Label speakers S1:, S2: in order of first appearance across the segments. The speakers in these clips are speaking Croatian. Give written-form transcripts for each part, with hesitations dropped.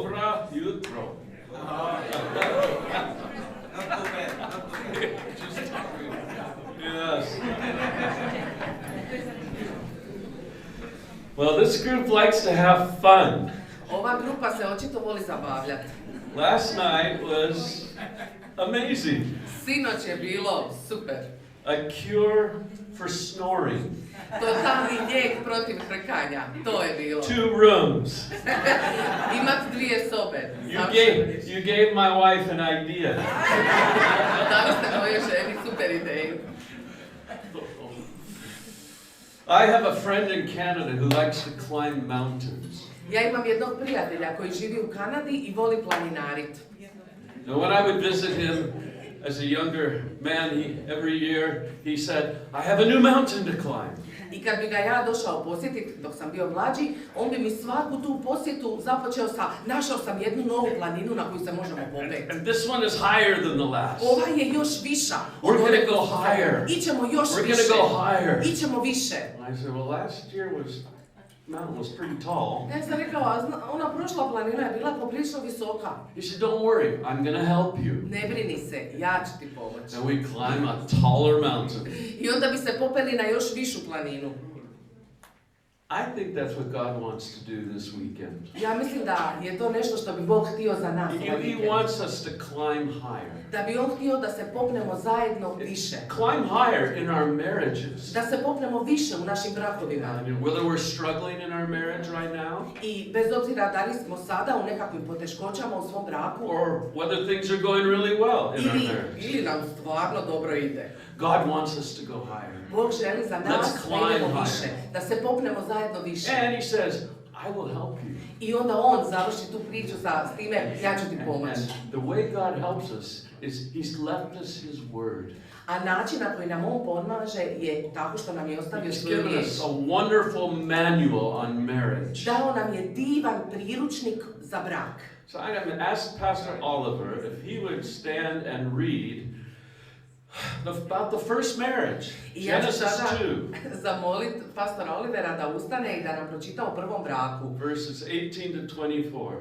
S1: Dobro jutro. Yes. Well, this group likes to have fun.
S2: Ova grupa se očito voli zabavljati.
S1: Last night was amazing.
S2: Sinoć je bilo super.
S1: A cure for snoring.
S2: Totalni lijek protiv hrkanja. To je bilo.
S1: 2 rooms.
S2: Imat 2 sobe.
S1: You gave my wife an idea.
S2: Dali ste mojoj ženi super ideju.
S1: I have a friend in Canada who likes to climb mountains.
S2: Ja imam jednog prijatelja koji živi u Kanadi i voli planinarit.
S1: And when I would visit him as a younger man, every year he said, I have a new mountain to climb.
S2: I kad bi ga ja došao posjetiti dok sam bio mlađi, on bi mi svaku tu posjetu započeo sa našao sam jednu novu planinu na koju se možemo popeti.
S1: And this one is higher than the last.
S2: Ova je još viša.
S1: We're going to go higher.
S2: Ićemo još
S1: We're
S2: više.
S1: going to go higher.
S2: Ićemo više.
S1: And I said, well, last year mountain was pretty tall.
S2: Ja sam rekao, ona prošla planina je bila poprilično visoka.
S1: He said, don't worry, I'm going to help you.
S2: Ne brini se, ja ću ti pomoći.
S1: And we climb a taller mountain.
S2: I onda bi se popeli na još višu planinu.
S1: I think that's what God wants to do this weekend.
S2: Ja mislim da je to nešto što bi Bog htio za nas.
S1: He wants us to climb higher.
S2: Da bi on htio da se popnemo zajedno više.
S1: Climb higher in our marriages.
S2: Da se popnemo više u našim brakovima.
S1: I mean, whether we're struggling in our marriage right now,
S2: I bez obzira da li smo sada u nekakvim poteškoćama u svom braku,
S1: or whether things are going really well in our marriage,
S2: ili nam stvarno dobro ide.
S1: God wants us to go higher.
S2: Bog želi za nas da idemo više, da se popnemo zajedno više.
S1: And he says, I will help you.
S2: I onda on završi tu priču s time, ja ću ti pomoći.
S1: And the way God helps us is He's left us His word.
S2: A način na koji nam on pomaže je tako što nam je ostavio
S1: He's
S2: svoju
S1: given
S2: riječ.
S1: us a wonderful manual on marriage.
S2: Dao nam je divan priručnik za brak.
S1: So I'm asked Pastor Oliver if he would stand and read about the first marriage,
S2: I ja ću
S1: Genesis
S2: sada
S1: 2,
S2: zamolit pastora Olivera da ustane i da nam pročita o prvom braku.
S1: verses 18 to 24.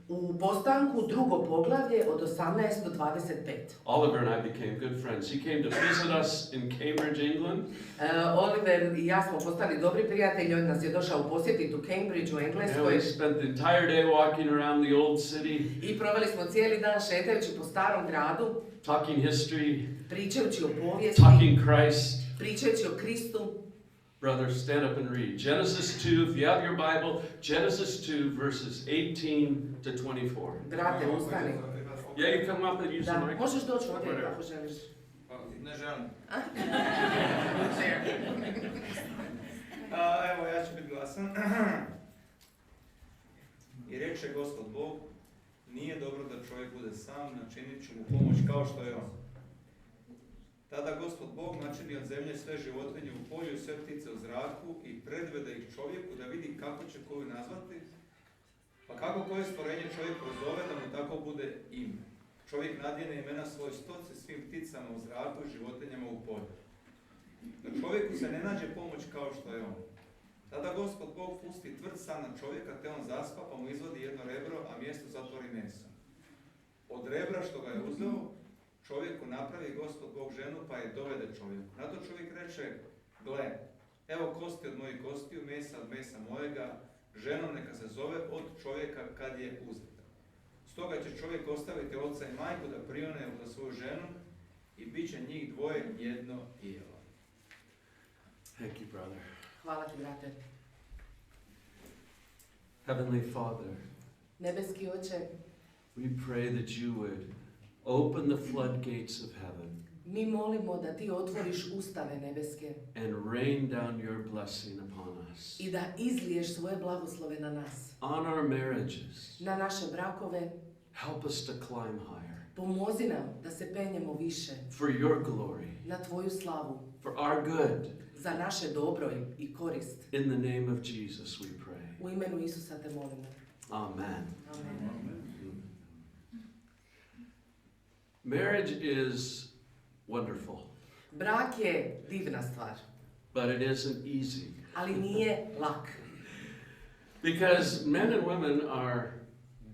S2: U postanku 2. poglavlje od 18 do 25.
S1: Oliver and I became good friends. He came to visit us in Cambridge, England.
S2: Oliver i ja smo postali dobri prijatelji, on nas je došao posjetiti u Cambridge u
S1: And
S2: Engleskoj.
S1: we spent the entire day walking around the old city,
S2: I proveli smo cijeli dan šetajući po starom gradu,
S1: talking history,
S2: pričajući o povijesti,
S1: talking Christ.
S2: pričajući o Kristu.
S1: Brother, stand up and read. Genesis 2, if you have your Bible, Genesis 2, verses 18 to 24.
S2: Brate, ustani.
S1: Yeah, you come up and use the
S2: Da,
S1: mic.
S2: možeš doći ovdje ako želiš.
S3: Ne želim. Evo, ja ću biti glasan. I reče Gospod Bog, nije dobro da čovjek bude sam, načinit ću mu pomoć kao što je on. Tada Gospod Bog načini od zemlje sve životinje u polju i sve ptice u zraku i predvede ih čovjeku da vidi kako će koju nazvati, pa kako koje stvorenje čovjek prozove da mu tako bude ime. Čovjek nadjene imena svoj stoci, svim pticama u zraku i životinjama u polju. Da čovjeku se ne nađe pomoć kao što je on. Tada Gospod Bog pusti tvrd san na čovjeka, te on zaspa, pa mu izvodi jedno rebro, a mjesto zatvori mesom. Od rebra što ga je uzeo, čovjeku napravi Gospod Bog ženu, pa je dovede čovjeku. Na to čovjek reče, gle, evo kosti od mojih kostiju, mesa od mesa mojega, ženom neka se zove od čovjeka kad je uzeta. Stoga će čovjek ostaviti oca i majku da prione za svoju ženu i bit će njih dvoje jedno tijelo.
S1: Thank you, brother.
S2: Hvala ti, brate.
S1: Heavenly Father,
S2: Nebeski Oče,
S1: we pray that you would open the floodgates of heaven
S2: mi molimo da ti otvoriš ustave nebeske
S1: and rain down your blessing upon us,
S2: i da izliješ svoje blagoslove na nas,
S1: on our marriages.
S2: na naše brakove.
S1: Help us to climb higher
S2: Pomozi nam da se penjemo više
S1: for your glory,
S2: na tvoju slavu,
S1: for our good.
S2: za naše dobro i korist.
S1: In the name of Jesus we pray.
S2: U imenu Isusa te molimo.
S1: Amen.
S2: Amen.
S1: Marriage is wonderful,
S2: Brak je divna stvar,
S1: but it isn't easy.
S2: ali nije lak.
S1: Because men and women are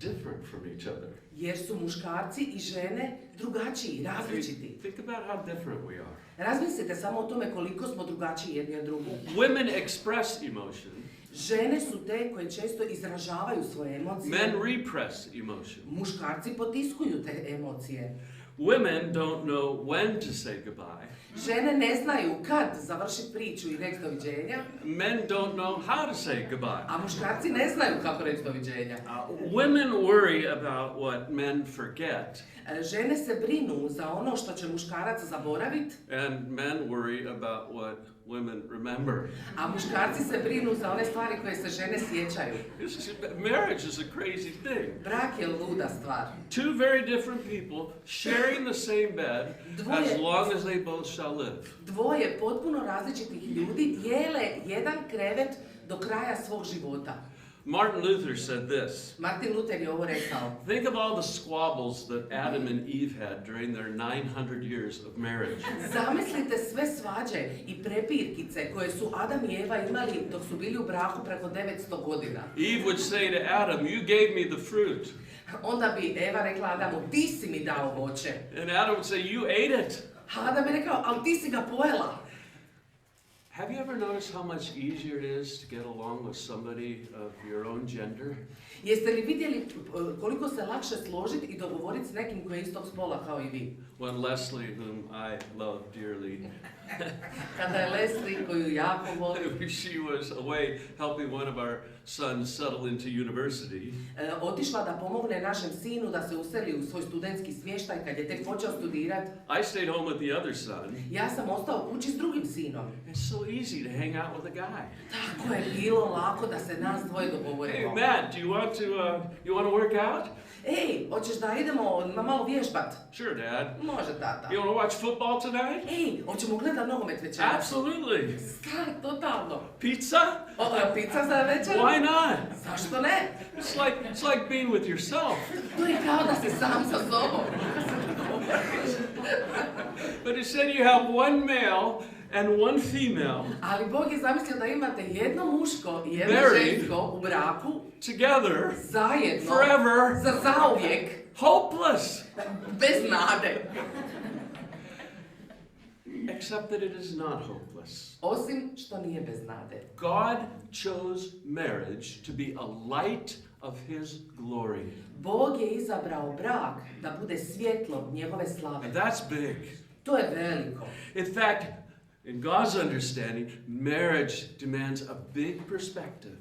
S1: different from each other.
S2: Jer su muškarci i žene drugačiji, različiti.
S1: Think about how different we are.
S2: Razmislite samo o tome koliko smo drugačiji jedni od drugog.
S1: Women express emotion.
S2: Žene su te koje često izražavaju svoje emocije.
S1: Men repress emotion.
S2: Muškarci potiskuju te emocije.
S1: Women don't know when to say goodbye.
S2: Žene ne znaju kad završiti priču i reći doviđenja.
S1: Men don't know how to say goodbye.
S2: A muškarci ne znaju kako reći doviđenja.
S1: Women worry about what men forget.
S2: Žene se brinu za ono što će muškarac zaboraviti.
S1: And men worry about what women remember.
S2: A muškarci se brinu za one stvari koje se žene sjećaju.
S1: Marriage is a crazy thing.
S2: Brak je luda stvar.
S1: Two very different people sharing the same bed as long as they both shall live.
S2: Dvoje potpuno različitih ljudi dijele jedan krevet do kraja svog života.
S1: Martin Luther said this.
S2: Martin Luther je ovo rekao.
S1: Think of all the squabbles that Adam and Eve had during their 900 years of marriage.
S2: Zamislite sve svađe i prepirkice koje su Adam i Eva imali dok su bili u braku preko 900 godina.
S1: Eve would say to Adam, "You gave me the fruit."
S2: Onda bi Eva rekla Adamu, ti si mi dao voće.
S1: And Adam would say, "You ate it."
S2: A Adam je rekao, ali ti si ga pojela.
S1: Have you ever noticed how much easier it is to get along with somebody of your own gender?
S2: Jeste li vidjeli koliko se lakše složiti i dogovoriti s nekim koji je istog spola kao i vi?
S1: When Leslie, whom I love dearly,
S2: Kada je Leslie, koju jako volim,
S1: she was away helping one of our sons settle into university.
S2: Otišla da pomogne našem sinu da se useli u svoj studentski smještaj kad je tek počeo studirati.
S1: I stayed home with the other son.
S2: Ja sam ostao kući s drugim sinom.
S1: It's so easy to hang out with a guy.
S2: Tako je bilo lako da se nas dvoje
S1: Hey
S2: dogovorimo.
S1: Matt, do you want to work out?
S2: Ej, hoćeš da idemo na malo vježbat?
S1: Sure, Dad.
S2: Može, tata.
S1: You want to watch football tonight?
S2: Ej, hoćemo gledat nogomet večeras?
S1: Absolutely.
S2: Totalno.
S1: Pizza?
S2: Pizza za večer?
S1: Why not?
S2: Zašto ne?
S1: It's like being with yourself.
S2: To je kao da si sam sa sobom.
S1: But it said you have one male and one female
S2: Ali Bog je zamislio da imate jedno muško i jedno
S1: Married.
S2: žensko u braku,
S1: together
S2: zajedno,
S1: forever,
S2: za zauvijek,
S1: hopeless.
S2: bez nade.
S1: Except that it is not hopeless.
S2: Osim što nije bez nade.
S1: God chose marriage to be a light of His glory.
S2: Bog je izabrao brak da bude svjetlo njegove slave.
S1: And that's big.
S2: To je veliko.
S1: In fact, in God's understanding, marriage demands a big perspective.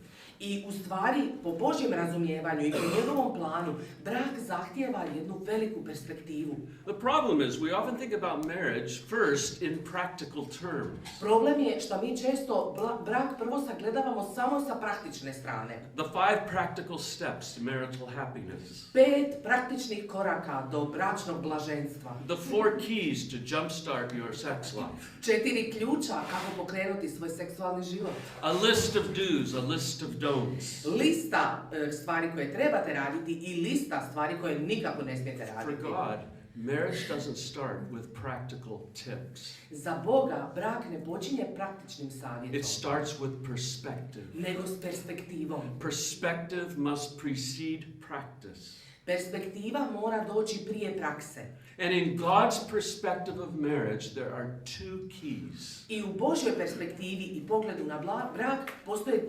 S2: I u stvari, po Božjem razumijevanju i po njegovom planu, brak zahtijeva jednu veliku perspektivu.
S1: The problem is we often think about marriage first in practical terms.
S2: Problem je što mi često brak prvo sagledavamo samo sa praktične strane.
S1: The 5 practical steps to marital happiness.
S2: 5 praktičnih koraka do bračnog blaženstva.
S1: The 4 keys to jumpstart your sex life.
S2: 4 ključa kako pokrenuti svoj seksualni život.
S1: A list of do's, a list of don'ts.
S2: Lista stvari koje trebate raditi i lista stvari koje nikako ne smijete
S1: For
S2: raditi.
S1: God, marriage doesn't start with practical tips.
S2: Za Boga brak ne počinje praktičnim
S1: It
S2: savjetom,
S1: starts with perspective.
S2: nego s perspektivom.
S1: Perspective must precede practice.
S2: Perspektiva mora doći prije prakse.
S1: And in God's perspective of marriage, there are 2 keys.
S2: I u Božjoj perspektivi i pogledu na brak postoje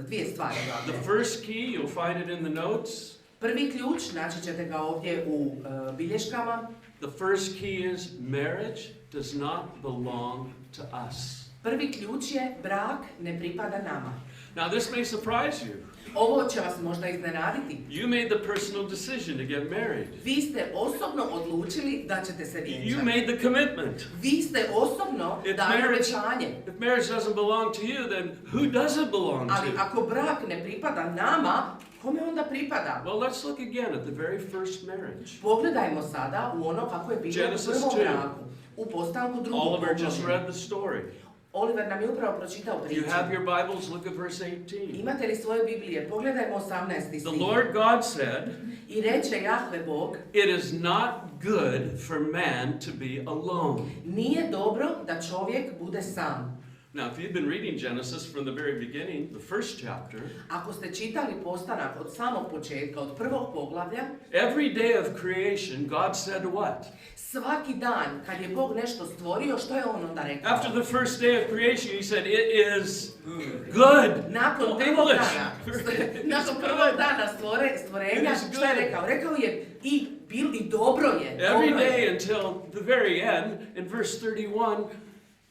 S2: dvije stvari.
S1: The first key, you'll find it in the notes.
S2: Prvi ključ, naći ćete ga ovdje u bilješkama.
S1: The first key is marriage does not belong to us.
S2: Prvi ključ je brak ne pripada nama.
S1: Now this may surprise you.
S2: Ovo će vas možda iznenaditi.
S1: You made the personal decision to get married.
S2: Vi ste osobno odlučili da ćete se
S1: You
S2: vjenčati.
S1: made the commitment.
S2: Vi ste osobno dali obećanje.
S1: If marriage doesn't belong to you, then who does it belong
S2: Ali
S1: to?
S2: ako brak ne pripada nama, kome onda pripada?
S1: Well, let's look again at the very first marriage.
S2: Pogledajmo sada u ono kako je bilo u
S1: Genesis
S2: prvom
S1: 2.
S2: braku. U postanku drugog
S1: Oliver just
S2: poglavlja.
S1: read the story.
S2: Oliver nam je upravo pročitao
S1: If
S2: priču.
S1: you have your Bibles, look at verse 18.
S2: Imate li svoje Biblije? Pogledajmo 18.
S1: The
S2: stih.
S1: Lord God said,
S2: I reče Jahve Bog,
S1: "It is not good for man to be alone."
S2: nije dobro da čovjek bude sam.
S1: Now, if you've been reading Genesis from the very beginning, the first chapter,
S2: Ako ste čitali postanak od samog početka, od prvog poglavlja,
S1: every day of creation, God said what?
S2: svaki dan kad je Bog nešto stvorio, što je on onda rekao?
S1: After the first day of creation, he said, it is good.
S2: Nakon
S1: Oh,
S2: prvog
S1: English.
S2: dana, nakon prvog dana stvorenja,
S1: It is
S2: šta je
S1: good.
S2: rekao? Rekao je i dobro je.
S1: Every
S2: Dobro je.
S1: day until the very end, in verse 31,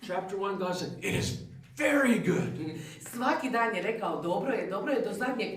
S1: chapter 1, God said, it is very good.
S2: Svaki dan je rekao dobro je do zadnjeg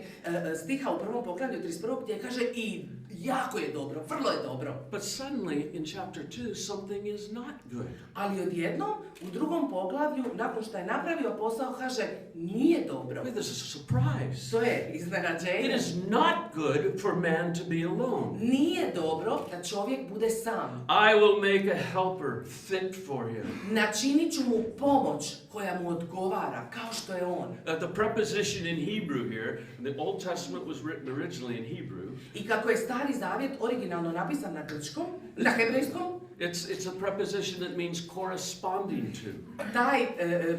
S2: stiha u prvom poglavlju 31. gdje kaže i jako je dobro, vrlo je dobro.
S1: But suddenly, in chapter 2, something is not good.
S2: Ali odjednom u drugom poglavlju, nakon što je napravio posao, kaže nije dobro.
S1: This is a surprise.
S2: To je
S1: It
S2: iznenađenje.
S1: is not good for man to be alone.
S2: Nije dobro da čovjek bude sam.
S1: I will make a helper fit for him.
S2: Načinit ću mu pomoć koja mu odgovara, kao što je on.
S1: The preposition in Hebrew here, the Old Testament was written originally in Hebrew.
S2: I kako je Stari Zavjet originalno napisan na grčkom, na hebrejskom,
S1: It's a preposition that means corresponding to.
S2: taj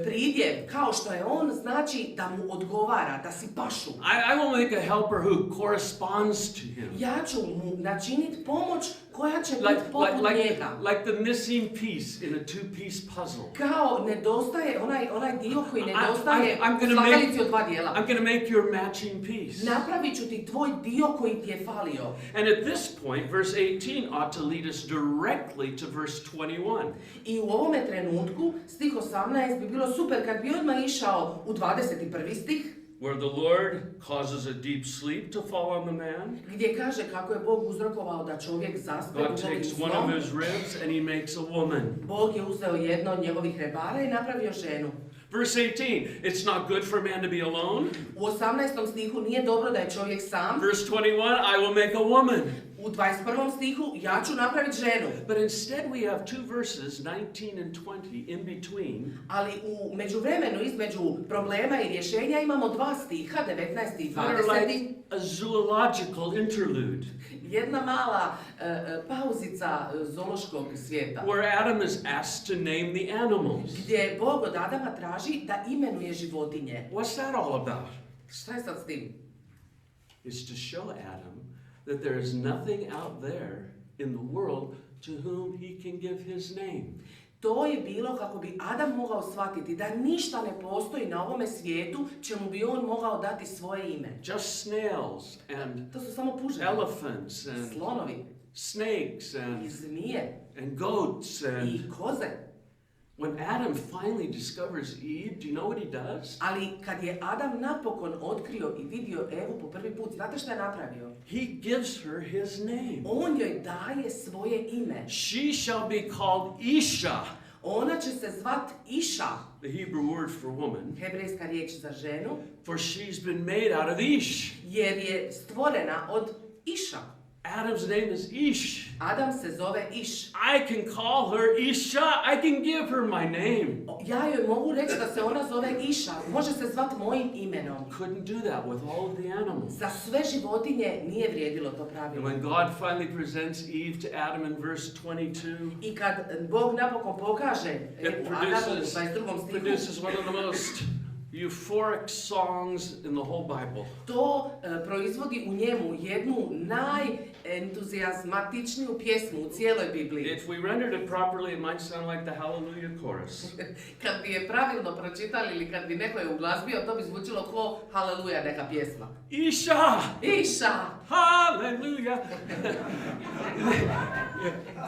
S2: pridjev, kao što je on, znači da mu odgovara, da si pašu.
S1: I will make a helper who corresponds to him.
S2: Ja ću mu načinit pomoć koja će biti poput njega.
S1: Like the missing piece in a two-piece puzzle.
S2: Kao nedostaje, onaj dio koji nedostaje
S1: I'm
S2: u
S1: gonna
S2: slagalici od dva dijela.
S1: I'm going to make your matching piece.
S2: Napravit ću ti tvoj dio koji ti je falio.
S1: And at this point, verse 18 ought to lead us directly to verse 21.
S2: I u ovome trenutku, stih 18 bi bilo super kad bi odmah išao u 21. stih,
S1: Where the Lord causes a deep sleep to fall on the man.
S2: gdje kaže kako je Bog uzrokovao da čovjek zaspe
S1: God
S2: dubokim
S1: takes one
S2: snom.
S1: of his ribs and he makes a woman.
S2: Bog je uzeo jedno od njegovih rebara i napravio ženu.
S1: Verse 18, it's not good for man to be alone.
S2: U 18. stihu nije dobro da je čovjek sam.
S1: Verse 21, I will make a woman.
S2: U 21. stihu ja ću napraviti ženu.
S1: But instead we have two verses, 19 and 20, in between.
S2: Ali u međuvremenu između problema i rješenja imamo dva stiha, 19. i
S1: That are
S2: 20.
S1: like a zoological interlude.
S2: Jedna mala pauzica zoološkog svijeta.
S1: Where Adam is asked to name the animals.
S2: Gdje Bog od Adama traži da imenuje životinje.
S1: What's that all about?
S2: Šta je sad s tim?
S1: It's to show Adam that there is nothing out there in the world to whom he can give his name.
S2: To je bilo kako bi Adam mogao shvatiti da ništa ne postoji na ovome svijetu čemu bi on mogao dati svoje ime.
S1: Just snails and
S2: To su samo puževi,
S1: elephants and
S2: slonovi
S1: snakes
S2: i
S1: and
S2: zmije
S1: goats and
S2: i koze.
S1: when Adam finally discovers Eve, do you know what he does?
S2: Ali kad je Adam napokon otkrio i vidio Evu po prvi put, znate što je napravio?
S1: He gives her his name.
S2: On joj daje svoje ime.
S1: She shall be called Isha,
S2: Ona će se zvat Iša,
S1: the Hebrew word for woman,
S2: hebrejska riječ za ženu,
S1: for she's been made out of Ish.
S2: jer je stvorena od Iša.
S1: Adam's name is Ish.
S2: Adam se zove Iš.
S1: I can call her Isha. I can give her my name.
S2: Ja joj mogu reći da se ona zove Iša. Može se zvat mojim imenom.
S1: Couldn't do that with all of the animals.
S2: Za sve životinje nije vrijedilo to
S1: And
S2: pravilo.
S1: when God finally presents Eve to Adam in verse 22,
S2: I kad Bog napokon pokaže
S1: it
S2: Adamu u 22.
S1: produces
S2: stihu,
S1: one of the most euphoric songs in the whole Bible.
S2: to proizvodi u njemu jednu najentuzijazmatičniju pjesmu u cijeloj Bibliji.
S1: If we rendered it properly, it might sound like the Hallelujah chorus.
S2: Kad bi je pravilno pročitali ili kad bi neko je uglazbio, to bi zvučilo ko Haleluja neka pjesma.
S1: Isha!
S2: Iša!
S1: Hallelujah!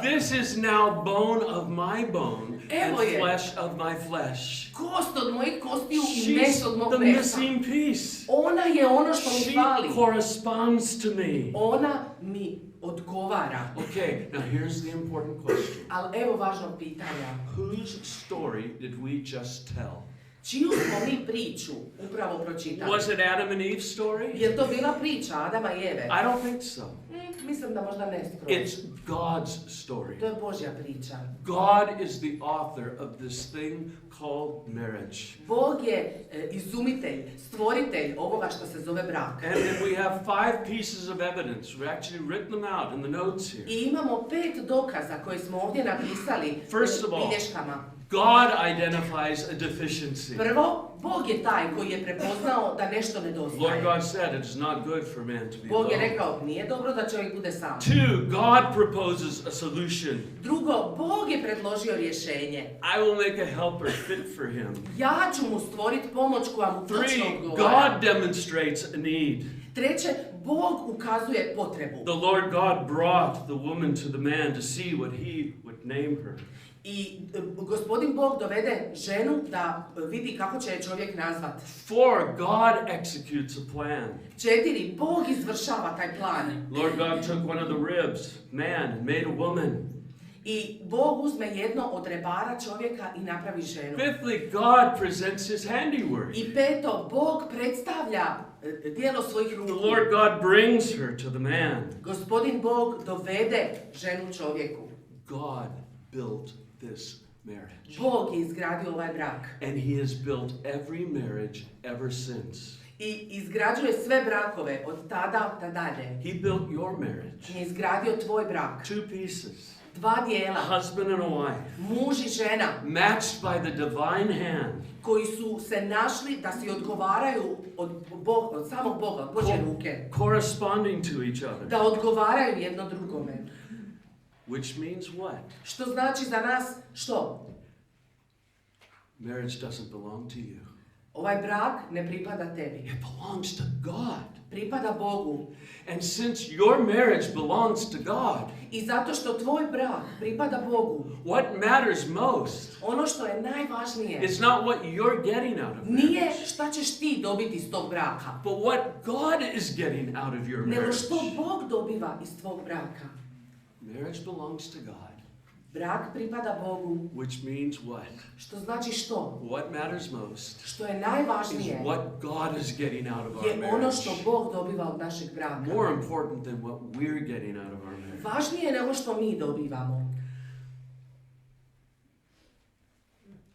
S1: This is now bone of my bone and
S2: Evo je.
S1: flesh of my flesh.
S2: Kost od mojih kostiju i
S1: She's
S2: meso od mog
S1: the
S2: mesa.
S1: missing piece.
S2: Ona je ono što mi
S1: She
S2: fali.
S1: corresponds to me.
S2: Ona mi odgovara.
S1: Okay, now here's the important question.
S2: Ali evo važnog pitanja.
S1: Whose story did we just tell?
S2: Čiju smo mi priču upravo pročitali?
S1: Was it Adam and Eve's story?
S2: Je li to bila priča Adama i Eve?
S1: I don't think so.
S2: Mislim da možda ne skroz.
S1: It's God's story.
S2: To je Božja priča.
S1: God is the author of this thing called marriage.
S2: Bog je izumitelj, stvoritelj ovoga što se zove brak.
S1: And we have 5 pieces of evidence. We've actually written them out in the notes here.
S2: I imamo 5 dokaza koje smo ovdje napisali
S1: First of
S2: u
S1: all,
S2: bilješkama.
S1: God identifies a deficiency.
S2: Prvo, Bog je taj koji je prepoznao da nešto
S1: Lord
S2: nedostaje.
S1: God said it is not good for man to be
S2: Bog je
S1: alone.
S2: rekao, nije dobro da čovjek bude sam.
S1: 2, God proposes a solution.
S2: Drugo, Bog je predložio rješenje.
S1: I will make a helper fit for him.
S2: Ja ću mu stvoriti pomoć koja mu točno
S1: 3,
S2: odgovara.
S1: God demonstrates a need.
S2: Treće, Bog ukazuje potrebu.
S1: The Lord God brought the woman to the man to see what he would name her.
S2: I gospodin Bog dovede ženu da vidi kako će je čovjek nazvat.
S1: 4, God executes a plan.
S2: 4, Bog izvršava taj plan.
S1: Lord God took one of the ribs, man, and made a woman.
S2: I Bog uzme jedno od rebara čovjeka i napravi ženu.
S1: 5, God presents his handiwork.
S2: I 5, Bog predstavlja djelo svojih
S1: The
S2: ruku.
S1: Lord God brings her to the man.
S2: Gospodin Bog dovede ženu čovjeku.
S1: God built this marriage.
S2: Bog je izgradio ovaj brak.
S1: And he has built every marriage ever since.
S2: I izgrađuje sve brakove od tada do dalje.
S1: He built your marriage.
S2: Je izgradio tvoj brak.
S1: 2 pieces.
S2: 2 dijela.
S1: A husband and a wife.
S2: Muž i žena.
S1: Matched by the divine hand.
S2: Koji su se našli da si odgovaraju od samog Boga, od Božje ruke.
S1: Corresponding to each other.
S2: Da odgovaraju jedno drugome.
S1: Which means what?
S2: Što znači za nas što?
S1: Marriage doesn't belong to you.
S2: Ovaj brak ne pripada tebi.
S1: It belongs to God.
S2: Pripada Bogu.
S1: And since your marriage belongs to God,
S2: I zato što tvoj brak pripada Bogu,
S1: what matters most
S2: ono što je najvažnije
S1: is not what you're getting out of
S2: nije
S1: marriage,
S2: šta ćeš ti dobiti iz tog braka,
S1: but what God is getting out of your
S2: nego
S1: marriage.
S2: što Bog dobiva iz tvog braka.
S1: Marriage belongs to God,
S2: Brak pripada Bogu,
S1: which means what?
S2: što znači što?
S1: What matters most
S2: Što je
S1: is
S2: najvažnije
S1: what God is getting out of our
S2: je ono
S1: marriage.
S2: što Bog dobiva od našeg braka.
S1: More important than what we're getting out of our marriage.
S2: Važnije nego što mi dobivamo.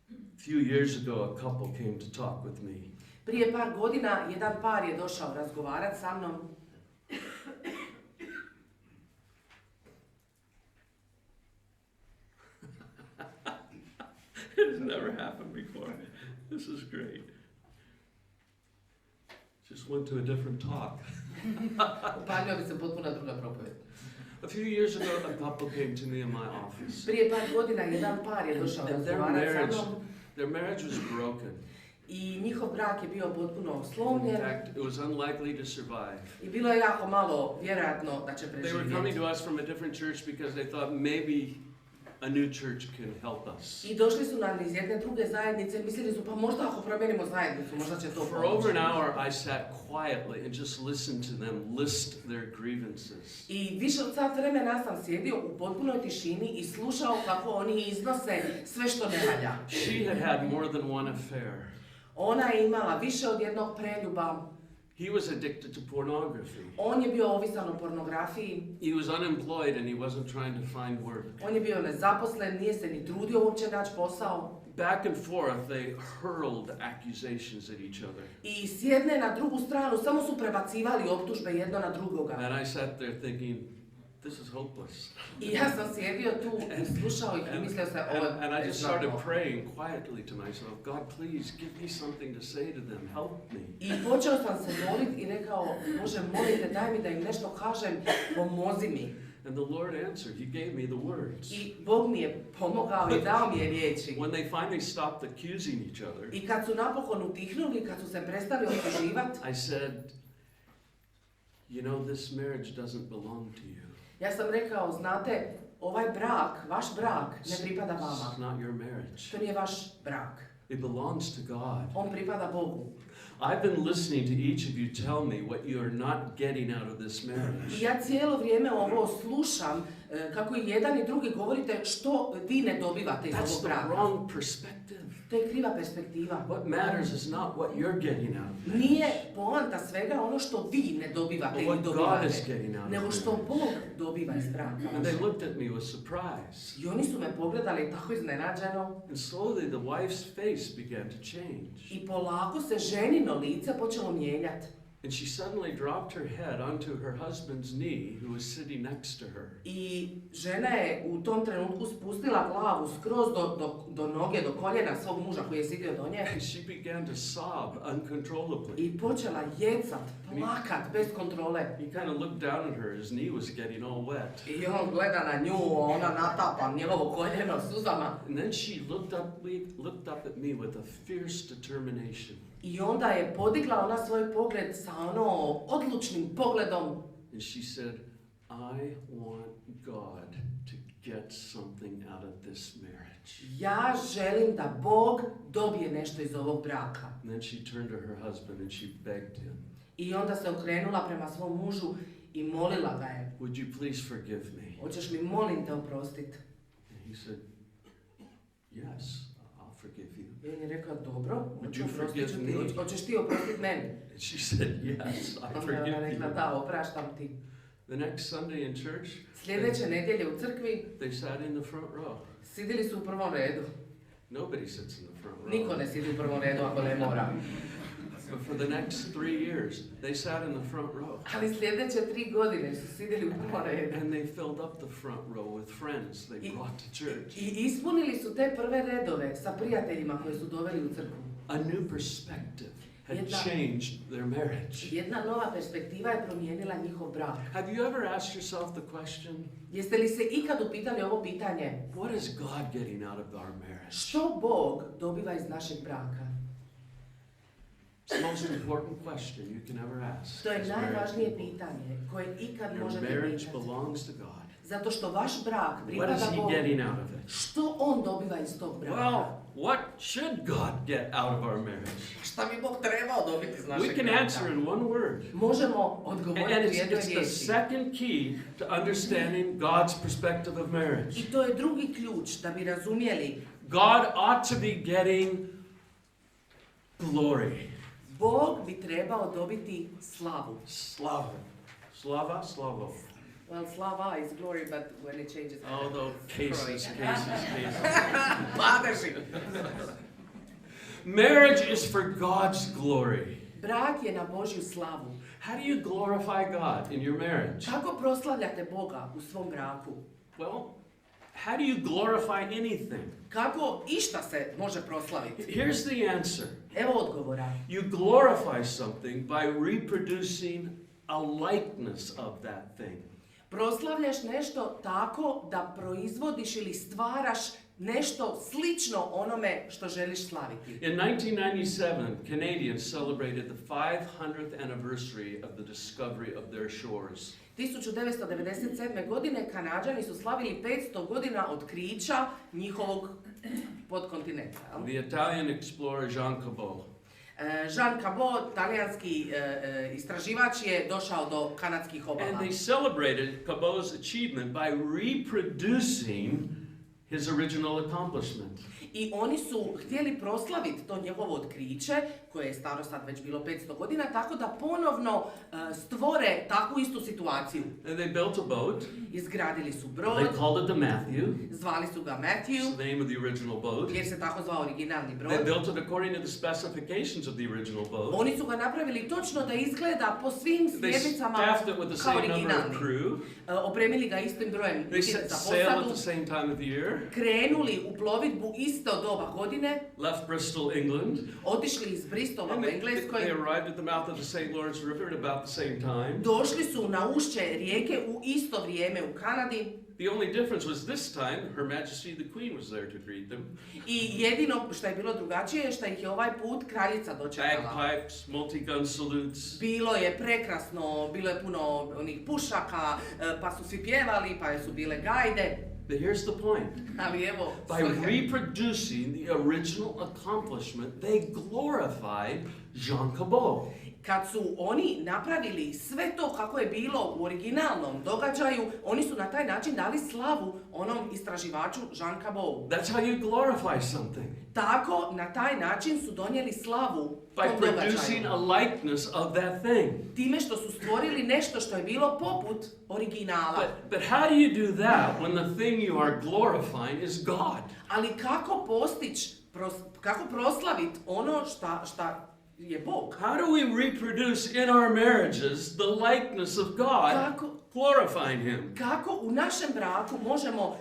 S1: A few years ago, a couple came to talk with me.
S2: Prije par godina jedan par je došao razgovarati sa mnom.
S1: It has never happened before. This is great. Just went to a different talk.
S2: Upalio bi se potpuno druga propovjed.
S1: A few years ago, a couple came to me in my office.
S2: Prije par godina jedan par je došao
S1: And
S2: razgovarati sa mnom
S1: their marriage was broken.
S2: i njihov brak je bio potpuno
S1: In
S2: slomljen
S1: fact, it was unlikely to survive.
S2: i bilo je jako malo vjerojatno da će
S1: They were coming
S2: preživjeti.
S1: to us from a different church because they thought maybe a new church can help us.
S2: I došli su nam iz jedne druge zajednice, mislili su pa možda ako promijenimo zajednicu, možda će to
S1: For over
S2: pomoći.
S1: an hour, I sat quietly and just listened to them list their grievances.
S2: I više od sat vremena sam sjedio u potpunoj tišini i slušao kako oni iznose sve što ne valja.
S1: She had had more than one affair.
S2: Ona je imala više od jednog preljuba.
S1: He was addicted to pornography.
S2: On je bio ovisan o pornografiji.
S1: He was unemployed and he wasn't trying to find work.
S2: On je bio nezaposlen, nije se ni trudio uopće naći posao.
S1: Back and forth, they hurled accusations at each other.
S2: I s jedne na drugu stranu samo su prebacivali optužbe jedno na drugoga.
S1: And I sat there thinking, this is hopeless.
S2: I ja sam sjedio tu i slušao ih i mislio se ovo je
S1: And I just started
S2: beznadno.
S1: praying quietly to myself, God, please give me something to say to them. Help me.
S2: I počeo sam se moliti i rekao, Bože, molite, daj mi da im nešto kažem, pomozi mi.
S1: And the Lord answered. He gave me the words.
S2: I Bog mi je pomogao i dao mi je riječi.
S1: When they finally stopped accusing each other,
S2: I kad su napokon utihnuli, kad su se prestali optuživati,
S1: I said, you know, this marriage doesn't belong to you.
S2: ja sam rekao, znate, ovaj brak, vaš brak ne pripada
S1: It's
S2: vama.
S1: not your marriage.
S2: To nije vaš brak.
S1: It belongs to God.
S2: On pripada Bogu.
S1: I've been listening to each of you tell me what you are not getting out of this marriage.
S2: I ja cijelo vrijeme ovo slušam, kako i jedan i drugi govorite što vi ne dobivate iz
S1: That's
S2: ovog
S1: the
S2: braka.
S1: wrong perspective.
S2: To je kriva perspektiva.
S1: What matters is not what you're getting out of it,
S2: Nije poanta svega ono što vi ne dobivate
S1: but
S2: ili
S1: what God
S2: dobivate,
S1: is getting out
S2: nego
S1: of
S2: što
S1: it.
S2: Bog dobiva iz braka.
S1: And they looked at me with surprise.
S2: I oni su me pogledali tako iznenađeno
S1: And slowly the wife's face began to change.
S2: i polako se ženino lice počelo mijenjati.
S1: And she suddenly dropped her head onto her husband's knee, who was sitting next to her.
S2: I žena je u tom trenutku spustila glavu skroz do noge, do koljena svog muža koji je sjedio do nje.
S1: And she began to sob uncontrollably.
S2: I počela jecat, plakat, bez kontrole.
S1: He kind of looked down at her, his knee was getting all wet.
S2: I on gleda na nju, ona natapa njegovo koljeno suzama.
S1: And then she looked up at me with a fierce determination.
S2: I onda je podigla ona svoj pogled sa odlučnim pogledom.
S1: And she said, I want God to get something out of this marriage.
S2: Ja želim da Bog dobije nešto iz ovog braka.
S1: And then she turned to her husband and she begged him.
S2: I onda se okrenula prema svom mužu i molila ga je.
S1: Would you please forgive me?
S2: Hoćeš mi, molim te, oprostiti?
S1: And he said, yes, I'll forgive you.
S2: I on je rekao, dobro,
S1: Would you forgive me?
S2: hoćeš ti oprostiti meni?
S1: And she said, yes, I
S2: Onda je
S1: forgive
S2: ona rekla,
S1: you.
S2: da, opraštam ti.
S1: The next Sunday in church,
S2: Sljedeće nedjelje u crkvi
S1: they sat in the front row.
S2: sidili su u prvom redu.
S1: Nobody sits in the front row.
S2: Niko ne sidi u prvom redu ako ne mora.
S1: But for the next 3 years, they sat in the front row.
S2: Ali sljedeće 3 godine su sidili u prvom redu.
S1: And they filled up the front row with friends they brought to church.
S2: I ispunili su te prve redove sa prijateljima koje su doveli u crkvu.
S1: A new perspective had changed their marriage.
S2: Jedna nova perspektiva je promijenila njihov brak.
S1: Have you ever asked yourself the question,
S2: Jeste li se ikad upitali ovo pitanje?
S1: what is God getting out of our marriage?
S2: Što Bog dobiva iz našeg braka?
S1: It's the most important question you can ever ask.
S2: To je
S1: as married
S2: najvažnije
S1: people.
S2: pitanje koje ikad
S1: Your
S2: možete
S1: marriage
S2: pitati.
S1: belongs to God.
S2: Zato što vaš brak
S1: What
S2: pripada
S1: is he
S2: Bogu.
S1: getting out of it?
S2: Što on dobiva iz tog braka?
S1: Well, what should God get out of our marriage?
S2: Šta bi Bog trebao dobiti iz našeg
S1: We can
S2: braka?
S1: answer in one word.
S2: Možemo
S1: And
S2: odgovoriti u jednoj
S1: it's the
S2: riječi.
S1: second key to understanding God's perspective of marriage.
S2: I to je drugi ključ da bi razumjeli.
S1: God ought to be getting glory.
S2: Bog bi trebao dobiti slavu.
S1: Slava. Slava, slavo.
S2: Well, slava is glory, but when it changes...
S1: Oh, the cases.
S2: Padeži.
S1: Marriage is for God's glory.
S2: Brak je na Božju slavu.
S1: How do you glorify God in your marriage?
S2: Kako proslavljate Boga u svom braku?
S1: Well, how do you glorify anything?
S2: Kako išta se može proslaviti?
S1: Here's the answer.
S2: Evo odgovora.
S1: You glorify something by reproducing a likeness of that thing.
S2: Proslavljaš nešto tako da proizvodiš ili stvaraš nešto slično onome što želiš slaviti.
S1: In 1997, Canadians celebrated the 500th anniversary of the discovery of their shores.
S2: 1997. godine Kanađani su slavili 500 godina otkrića njihovog podkontinenta.
S1: The Italian explorer Jean Cabot
S2: Jean Cabot, talijanski istraživač, je došao do kanadskih obala.
S1: and they celebrated Cabot's achievement by reproducing his original accomplishment.
S2: I oni su htjeli proslaviti to njegovo otkriće, koje je staro sad već bilo 500 godina, tako da ponovno stvore takvu istu situaciju.
S1: And they built a boat.
S2: Izgradili su
S1: They
S2: brod,
S1: called it the Matthew.
S2: zvali su ga
S1: It's
S2: Matthew,
S1: the name of the original boat.
S2: jer se tako zvao originalni
S1: They
S2: brod.
S1: built it according to the specifications of the original boat.
S2: Oni su ga napravili točno da izgleda po svim
S1: They
S2: smjernicama
S1: staffed it with the
S2: kao
S1: same number of
S2: originalni.
S1: crew.
S2: Opremili ga istim brojem
S1: They
S2: ljudi
S1: set
S2: za
S1: sail at
S2: posadu,
S1: the same time of the year.
S2: krenuli u plovidbu isto doba godine,
S1: Left Bristol, England.
S2: otišli iz Bristola
S1: And
S2: u
S1: they
S2: Engleskoj,
S1: arrived at the mouth of the St. Lawrence River at about the same time.
S2: došli su na ušće rijeke u isto vrijeme u Kanadi.
S1: The only difference was this time Her Majesty the Queen was there to greet them.
S2: I jedino što je bilo drugačije je što ih je ovaj put kraljica dočekala.
S1: Bagpipes, multi-gun salutes.
S2: Bilo je prekrasno, bilo je puno onih pušaka, pa su svi pjevali, pa su bile gajde.
S1: But here's the point.
S2: Ali evo,
S1: By reproducing the original accomplishment, they glorified Jean Cabot.
S2: kad su oni napravili sve to kako je bilo u originalnom događaju, oni su na taj način dali slavu onom istraživaču Jean Cabotu.
S1: That's how you glorify something.
S2: Tako, na taj način su donijeli slavu
S1: By
S2: tom
S1: producing
S2: događaju.
S1: a likeness of that thing.
S2: Time što su stvorili nešto što je bilo poput originala.
S1: But how do you do that when the thing you are glorifying is God?
S2: Ali kako postići, kako proslaviti ono šta je Bog.
S1: How do we reproduce in our marriages the likeness of God, glorifying Him?
S2: Kako u našem braku možemo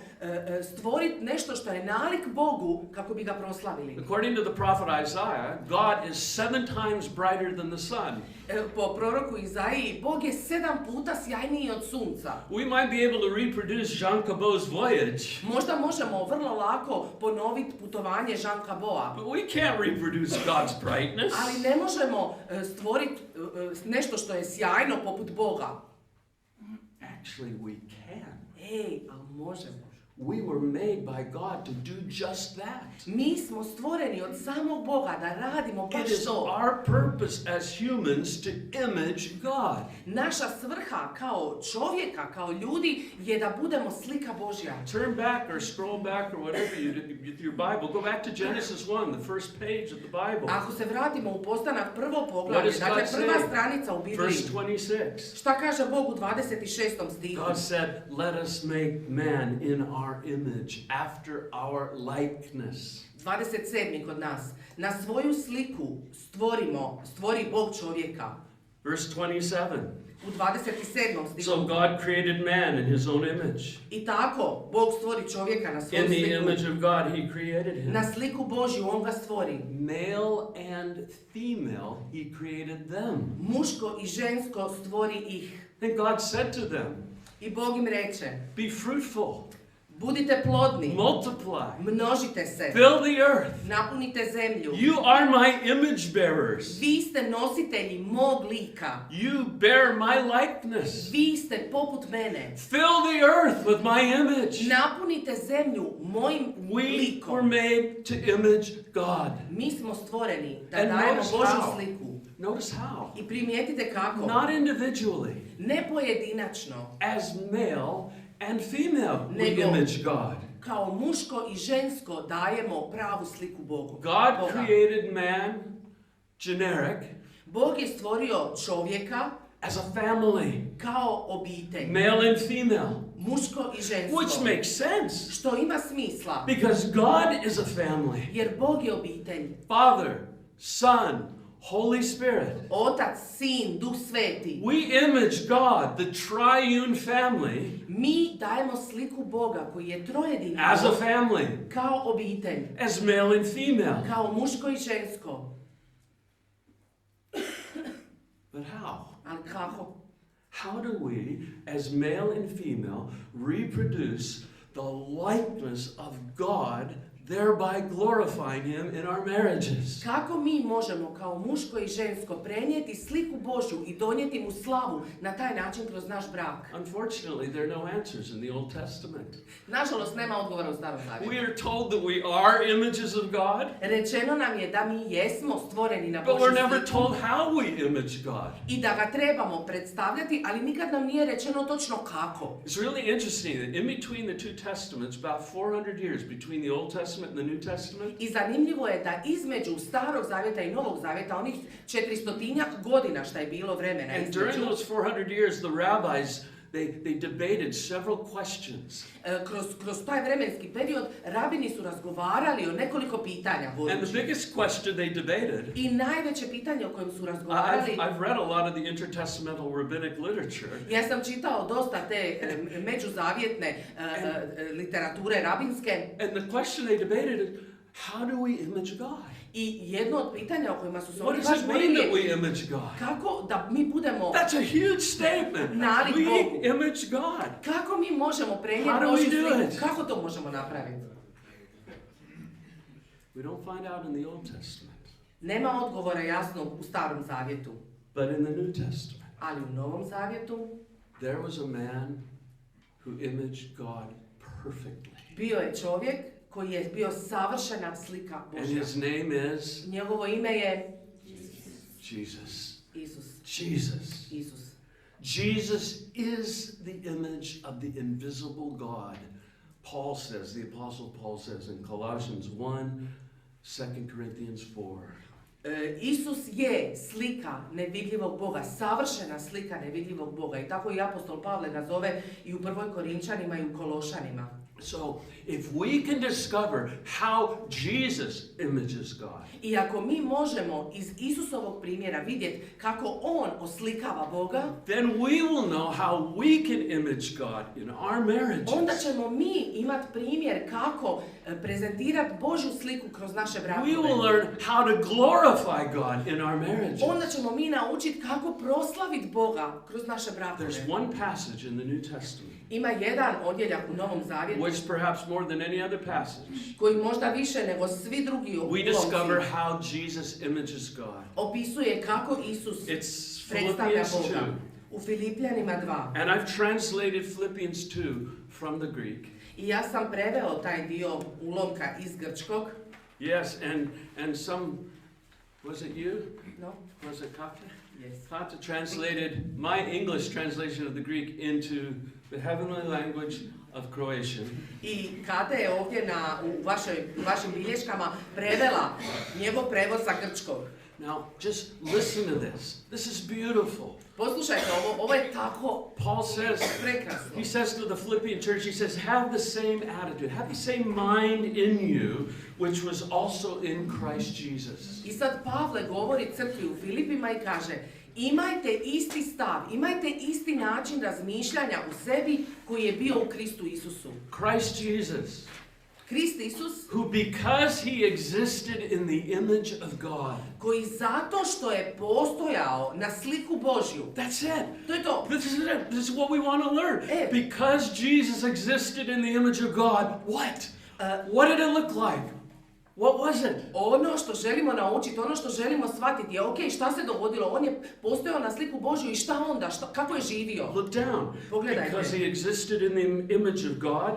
S2: stvoriti nešto što je nalik Bogu kako bi ga proslavili?
S1: According to the prophet Isaiah, God is 7 times brighter than the sun.
S2: Po proroku Izaiji, Bog je 7 puta sjajniji od sunca.
S1: We might be able to reproduce Jean Cabot's voyage,
S2: Možda možemo vrlo lako ponoviti putovanje Jean Cabota,
S1: but we can't reproduce God's brightness.
S2: ali ne možemo stvoriti nešto što je sjajno poput Boga.
S1: Actually, we can.
S2: Ali možemo.
S1: We were made by God to do just that.
S2: Mi smo stvoreni od samog Boga da radimo
S1: It
S2: baš
S1: is
S2: to.
S1: our purpose as humans to image God.
S2: Naša svrha kao čovjeka, kao ljudi je da budemo slika Božja.
S1: Turn back or scroll back or whatever you do with your Bible. Go back to Genesis 1, the first page of the Bible.
S2: Ako se vratimo u Postanak prvo
S1: What
S2: poglavlje,
S1: does
S2: dakle
S1: God
S2: prva
S1: say?
S2: stranica u Bibliji.
S1: Verse 26.
S2: Šta kaže Bog u 26. stihu?
S1: God said, "Let us make man in our image, after our likeness."
S2: 27. kod nas. Na svoju sliku stvori Bog čovjeka.
S1: Verse 27.
S2: U 27. stihu.
S1: So God created man in his own image.
S2: I tako, Bog stvori čovjeka na svoju
S1: In the
S2: sliku.
S1: image of God he created him.
S2: Na sliku Božju on ga stvori.
S1: Male and female he created them.
S2: Muško i žensko stvori ih.
S1: And God said to them,
S2: I Bog im reče,
S1: "Be fruitful,
S2: budite plodni,
S1: multiply,
S2: množite se,
S1: fill the earth.
S2: napunite zemlju.
S1: You are my image bearers.
S2: Vi ste nositelji mog lika.
S1: You bear my likeness.
S2: Vi ste poput mene.
S1: Fill the earth with my image."
S2: Napunite zemlju mojim
S1: We were
S2: likom.
S1: made to image God.
S2: Mi smo stvoreni da
S1: And
S2: dajemo
S1: notice
S2: Božju
S1: how.
S2: sliku.
S1: Notice how.
S2: I primijetite kako.
S1: Not individually.
S2: Ne pojedinačno,
S1: As male and female, we
S2: Nego.
S1: image God.
S2: kao muško i žensko dajemo pravu sliku Bogu.
S1: God
S2: Boga.
S1: created man, generic,
S2: Bog je stvorio čovjeka
S1: as a family,
S2: kao obitelj.
S1: male and female,
S2: Muško i žensko.
S1: which makes sense
S2: Što ima smisla.
S1: because God is a family.
S2: Jer Bog je obitelj.
S1: Father, Son, Holy Spirit.
S2: Otac, Sin, Duh Sveti.
S1: We image God, the triune family,
S2: Mi dajemo sliku Boga koji je trojedini
S1: as a
S2: Bog,
S1: family,
S2: kao obitelj.
S1: as male and female.
S2: Kao muško i žensko.
S1: But how?
S2: Ali kako?
S1: How do we, as male and female, reproduce the likeness of God, thereby glorifying Him in our marriages?
S2: Kako mi možemo kao muško i žensko prenijeti sliku Božju i donijeti mu slavu na taj način kroz naš brak?
S1: Unfortunately, there are no answers in the Old Testament.
S2: Nažalost, nema odgovora u Starom Zavjetu.
S1: We are told that we are images of God,
S2: Rečeno nam je da mi jesmo stvoreni na
S1: but
S2: Božju
S1: we're never
S2: sliku
S1: told how we image God.
S2: i da ga trebamo predstavljati, ali nikad nam nije rečeno točno kako.
S1: It's really interesting that in between the two testaments, about 400 years between the Old Testament and the New Testament,
S2: I zanimljivo je da između Starog Zavjeta i Novog Zavjeta, onih 400-tinjak godina šta je bilo vremena
S1: and during
S2: između,
S1: those 400 years, the rabbis, they debated several questions.
S2: kroz taj vremenski period rabini su razgovarali o nekoliko pitanja
S1: And the
S2: gorućih.
S1: biggest question they debated,
S2: I najveće pitanje o kojem su razgovarali,
S1: I've read a lot of the intertestamental rabbinic literature,
S2: ja sam čitao dosta te međuzavjetne literature rabinske,
S1: and the question they debated is, how do we image God?
S2: i jedno od pitanja o kojima su se
S1: What
S2: oni
S1: does
S2: baš
S1: it mean
S2: borili
S1: that
S2: je
S1: we image God?
S2: kako da mi budemo,
S1: That's a huge statement.
S2: Nalik
S1: We
S2: Bogu.
S1: image God.
S2: kako mi možemo
S1: How
S2: prenijeti
S1: do we
S2: Božju
S1: do
S2: sliku,
S1: it?
S2: kako to možemo napraviti?
S1: We don't find out in the Old Testament,
S2: Nema odgovora jasnog u Starom Zavjetu,
S1: but in the New Testament,
S2: ali u Novom Zavjetu
S1: there was a man who imaged God perfectly.
S2: bio je čovjek koji je bio savršena slika
S1: And
S2: Božja.
S1: his name is
S2: Njegovo ime je
S1: Jesus.
S2: Isus.
S1: Jesus.
S2: Isus.
S1: Jesus is the image of the invisible God. Paul says, the Apostle Paul says in Colossians 1, 2 Corinthians 4.
S2: Isus je slika nevidljivog Boga, savršena slika nevidljivog Boga. I tako i apostol Pavle ga zove i u 1. Korinčanima i u Kološanima.
S1: So, if we can discover how Jesus images God,
S2: I ako mi možemo iz Isusovog primjera vidjeti kako on oslikava Boga,
S1: then we will know how we can image God in our marriages.
S2: onda ćemo mi imati primjer kako prezentirati Božju sliku kroz naše brakove.
S1: We will learn how to glorify God in our marriages.
S2: Onda ćemo mi naučiti kako proslaviti Boga kroz naše brakove.
S1: There's one passage in the New Testament,
S2: Ima jedan odjeljak u Novom Zavjetu
S1: which perhaps more than any other passage,
S2: koji možda više nego svi drugi
S1: we discover
S2: ulomci
S1: how Jesus images God.
S2: opisuje kako Isus
S1: It's
S2: predstavlja
S1: Philippians
S2: Boga.
S1: 2.
S2: U Filipljanima 2.
S1: And I've translated Philippians 2 from the Greek.
S2: I ja sam preveo taj dio ulomka iz grčkog.
S1: Yes, and some, was it you?
S2: No?
S1: Was it Kata?
S2: Yes.
S1: Kata translated my English translation of the Greek into the heavenly language of Croatian.
S2: I Kate je ovdje u vašim bilješkama prevela njegov prevod sa grčkog.
S1: Now, just listen to this. This is beautiful.
S2: Poslušajte, ovo je tako
S1: Paul says,
S2: prekrasno.
S1: he says to the Philippian church, he says, have the same attitude, have the same mind in you, which was also in Christ Jesus.
S2: I sad Pavle govori crkvi u Filipima i kaže, imajte isti stav, imajte isti način razmišljanja u sebi koji je bio u Kristu Isusu.
S1: Christ Jesus,
S2: Krist Isus,
S1: who because he existed in the image of God.
S2: koji zato što je postojao na sliku Božju.
S1: That's it.
S2: To je to.
S1: This is it. This is what we want to learn.
S2: Eh.
S1: Because Jesus existed in the image of God, what? What did it look like? What was it?
S2: Ono što želimo naučiti, ono što želimo shvatiti je, ok, šta se dogodilo? On je postojao na sliku Božju i šta onda? Kako je živio?
S1: Look down.
S2: Pogledajte.
S1: Because he existed in the image of God,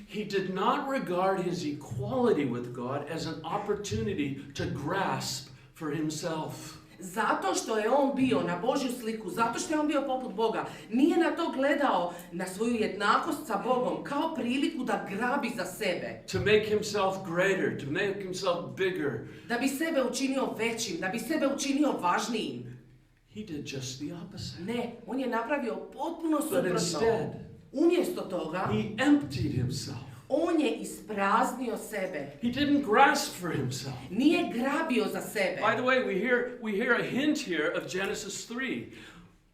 S1: he did not regard his equality with God as an opportunity to grasp for himself.
S2: Zato što je on bio na Božju sliku, zato što je on bio poput Boga, nije na to gledao, na svoju jednakost sa Bogom, kao priliku da grabi za sebe.
S1: To make himself greater, to make himself bigger.
S2: Da bi sebe učinio većim, da bi sebe učinio važnijim.
S1: He did just the opposite.
S2: Ne, on je napravio potpuno
S1: But
S2: suprotno.
S1: instead,
S2: Umjesto toga,
S1: he emptied himself.
S2: on je ispraznio sebe.
S1: He didn't grasp for himself.
S2: Nije grabio za sebe.
S1: By the way, we hear a hint here of Genesis 3,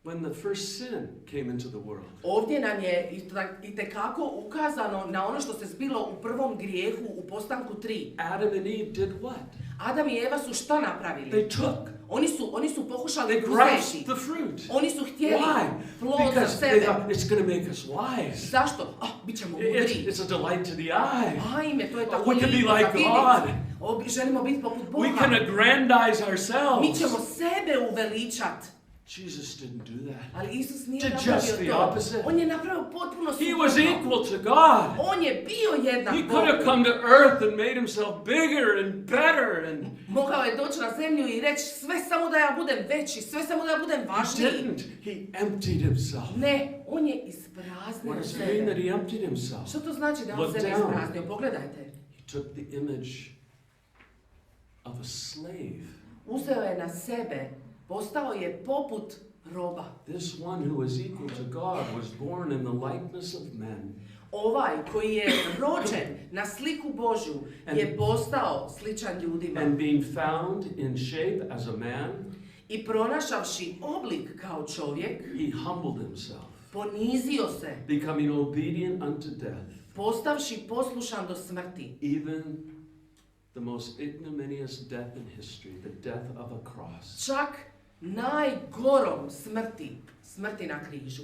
S1: when the first sin came into the world.
S2: Ovdje nam je itekako ukazano na ono što se zbilo u prvom grijehu u postanku 3.
S1: Adam and Eve did what?
S2: Adam i Eva su šta napravili?
S1: They took.
S2: Oni su pokušali
S1: They grasped
S2: uzeti.
S1: the fruit.
S2: Oni su htjeli
S1: Why?
S2: plod za
S1: Because they
S2: sebe.
S1: thought it's going to make us wise.
S2: Zašto? Bit ćemo mudri.
S1: It's a delight to the eye.
S2: Ajme, to je tako
S1: We can be
S2: lijepo
S1: like
S2: za vidjeti.
S1: God.
S2: Želimo biti poput Boga.
S1: We can aggrandize
S2: Mi
S1: ourselves.
S2: ćemo sebe uveličat.
S1: Jesus didn't do that.
S2: Ali Isus nije
S1: Did just the
S2: napravio to.
S1: opposite.
S2: On je napravio potpuno
S1: He was
S2: suprotno.
S1: equal to God.
S2: On je bio jednak
S1: He could have
S2: Bogu.
S1: come to earth and made himself bigger and better and
S2: Mogao je doći na zemlju i reći sve samo da ja budem veći, sve samo da ja budem
S1: he
S2: važniji.
S1: didn't. He emptied himself.
S2: Ne, on je
S1: What
S2: ispraznio
S1: does it mean that
S2: sebe.
S1: he emptied himself?
S2: Što to znači da on
S1: Look
S2: sebe
S1: down.
S2: ispraznio? Pogledajte.
S1: He took the image of a slave.
S2: Uzeo je na sebe, postao je poput roba.
S1: This one who was equal to God was born in the likeness of men.
S2: Ovaj koji je rođen na sliku Božju je postao sličan ljudima.
S1: And being found in shape as a man,
S2: I pronašavši oblik kao čovjek,
S1: he humbled himself,
S2: ponizio se,
S1: becoming obedient unto death,
S2: postavši poslušan do smrti.
S1: even the most ignominious death in history, the death of a cross.
S2: Čak najgorom smrti na križu.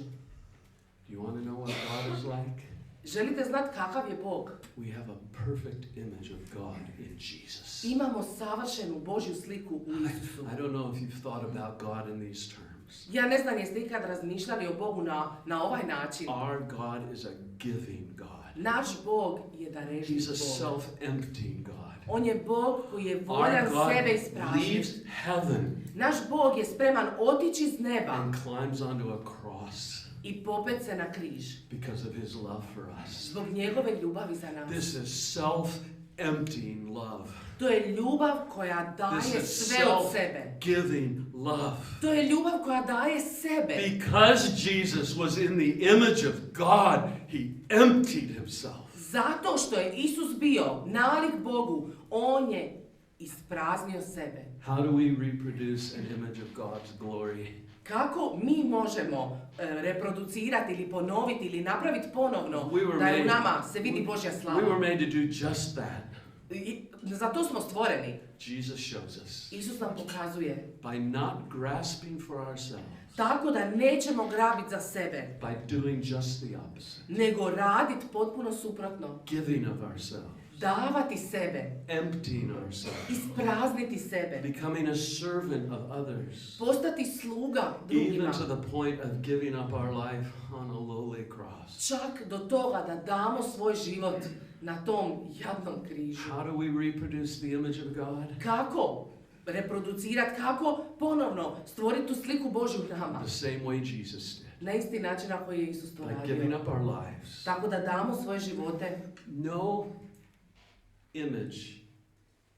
S1: Do you want to know what God is like?
S2: Želite znati kakav je Bog?
S1: We have a perfect image of God in Jesus.
S2: Imamo savršenu Božju sliku u Isusu.
S1: I don't know if you've thought about God in these terms.
S2: Ja ne znam jeste ikad razmišljali o Bogu na ovaj način.
S1: Our God is a giving God.
S2: Naš Bog je darežljiv
S1: He's a
S2: Bog.
S1: self-emptying God.
S2: On je Bog koji je
S1: Our
S2: voljan
S1: God
S2: sebe ispražniti.
S1: leaves heaven
S2: Naš Bog je spreman otići iz neba
S1: and climbs onto a cross
S2: i popet se na križ
S1: because of his love for us.
S2: zbog njegove ljubavi za nas.
S1: This is self emptying love.
S2: To je ljubav koja daje
S1: This is
S2: sve od sebe.
S1: self-giving love.
S2: To je ljubav koja daje sebe.
S1: Because Jesus was in the image of God, he emptied himself.
S2: Zato što je Isus bio nalik Bogu, on je ispraznio sebe.
S1: How do we reproduce an image of God's glory?
S2: Kako mi možemo reproducirati ili ponoviti ili napraviti ponovno da je u nama se vidi Božja slava?
S1: We were made to do just that.
S2: Za to smo stvoreni.
S1: Jesus shows us.
S2: Isus nam pokazuje.
S1: By not grasping for ourselves.
S2: Tako da nećemo grabiti za sebe.
S1: By doing just the opposite.
S2: Nego raditi potpuno suprotno.
S1: Giving of ourselves.
S2: Davati sebe.
S1: Emptying ourselves.
S2: Isprazniti sebe.
S1: Becoming a servant of others.
S2: Postati sluga drugima.
S1: Even to the point of giving up our life on a lowly cross.
S2: Čak do toga da damo svoj život na tom jadnom križu.
S1: How do we reproduce the image of God?
S2: Kako reproducirati, kako ponovno stvoriti tu sliku Božju u nama?
S1: The same way Jesus did.
S2: Na isti način na koji je Isus to
S1: By giving
S2: radio.
S1: up our lives.
S2: Tako da damo svoje živote.
S1: No image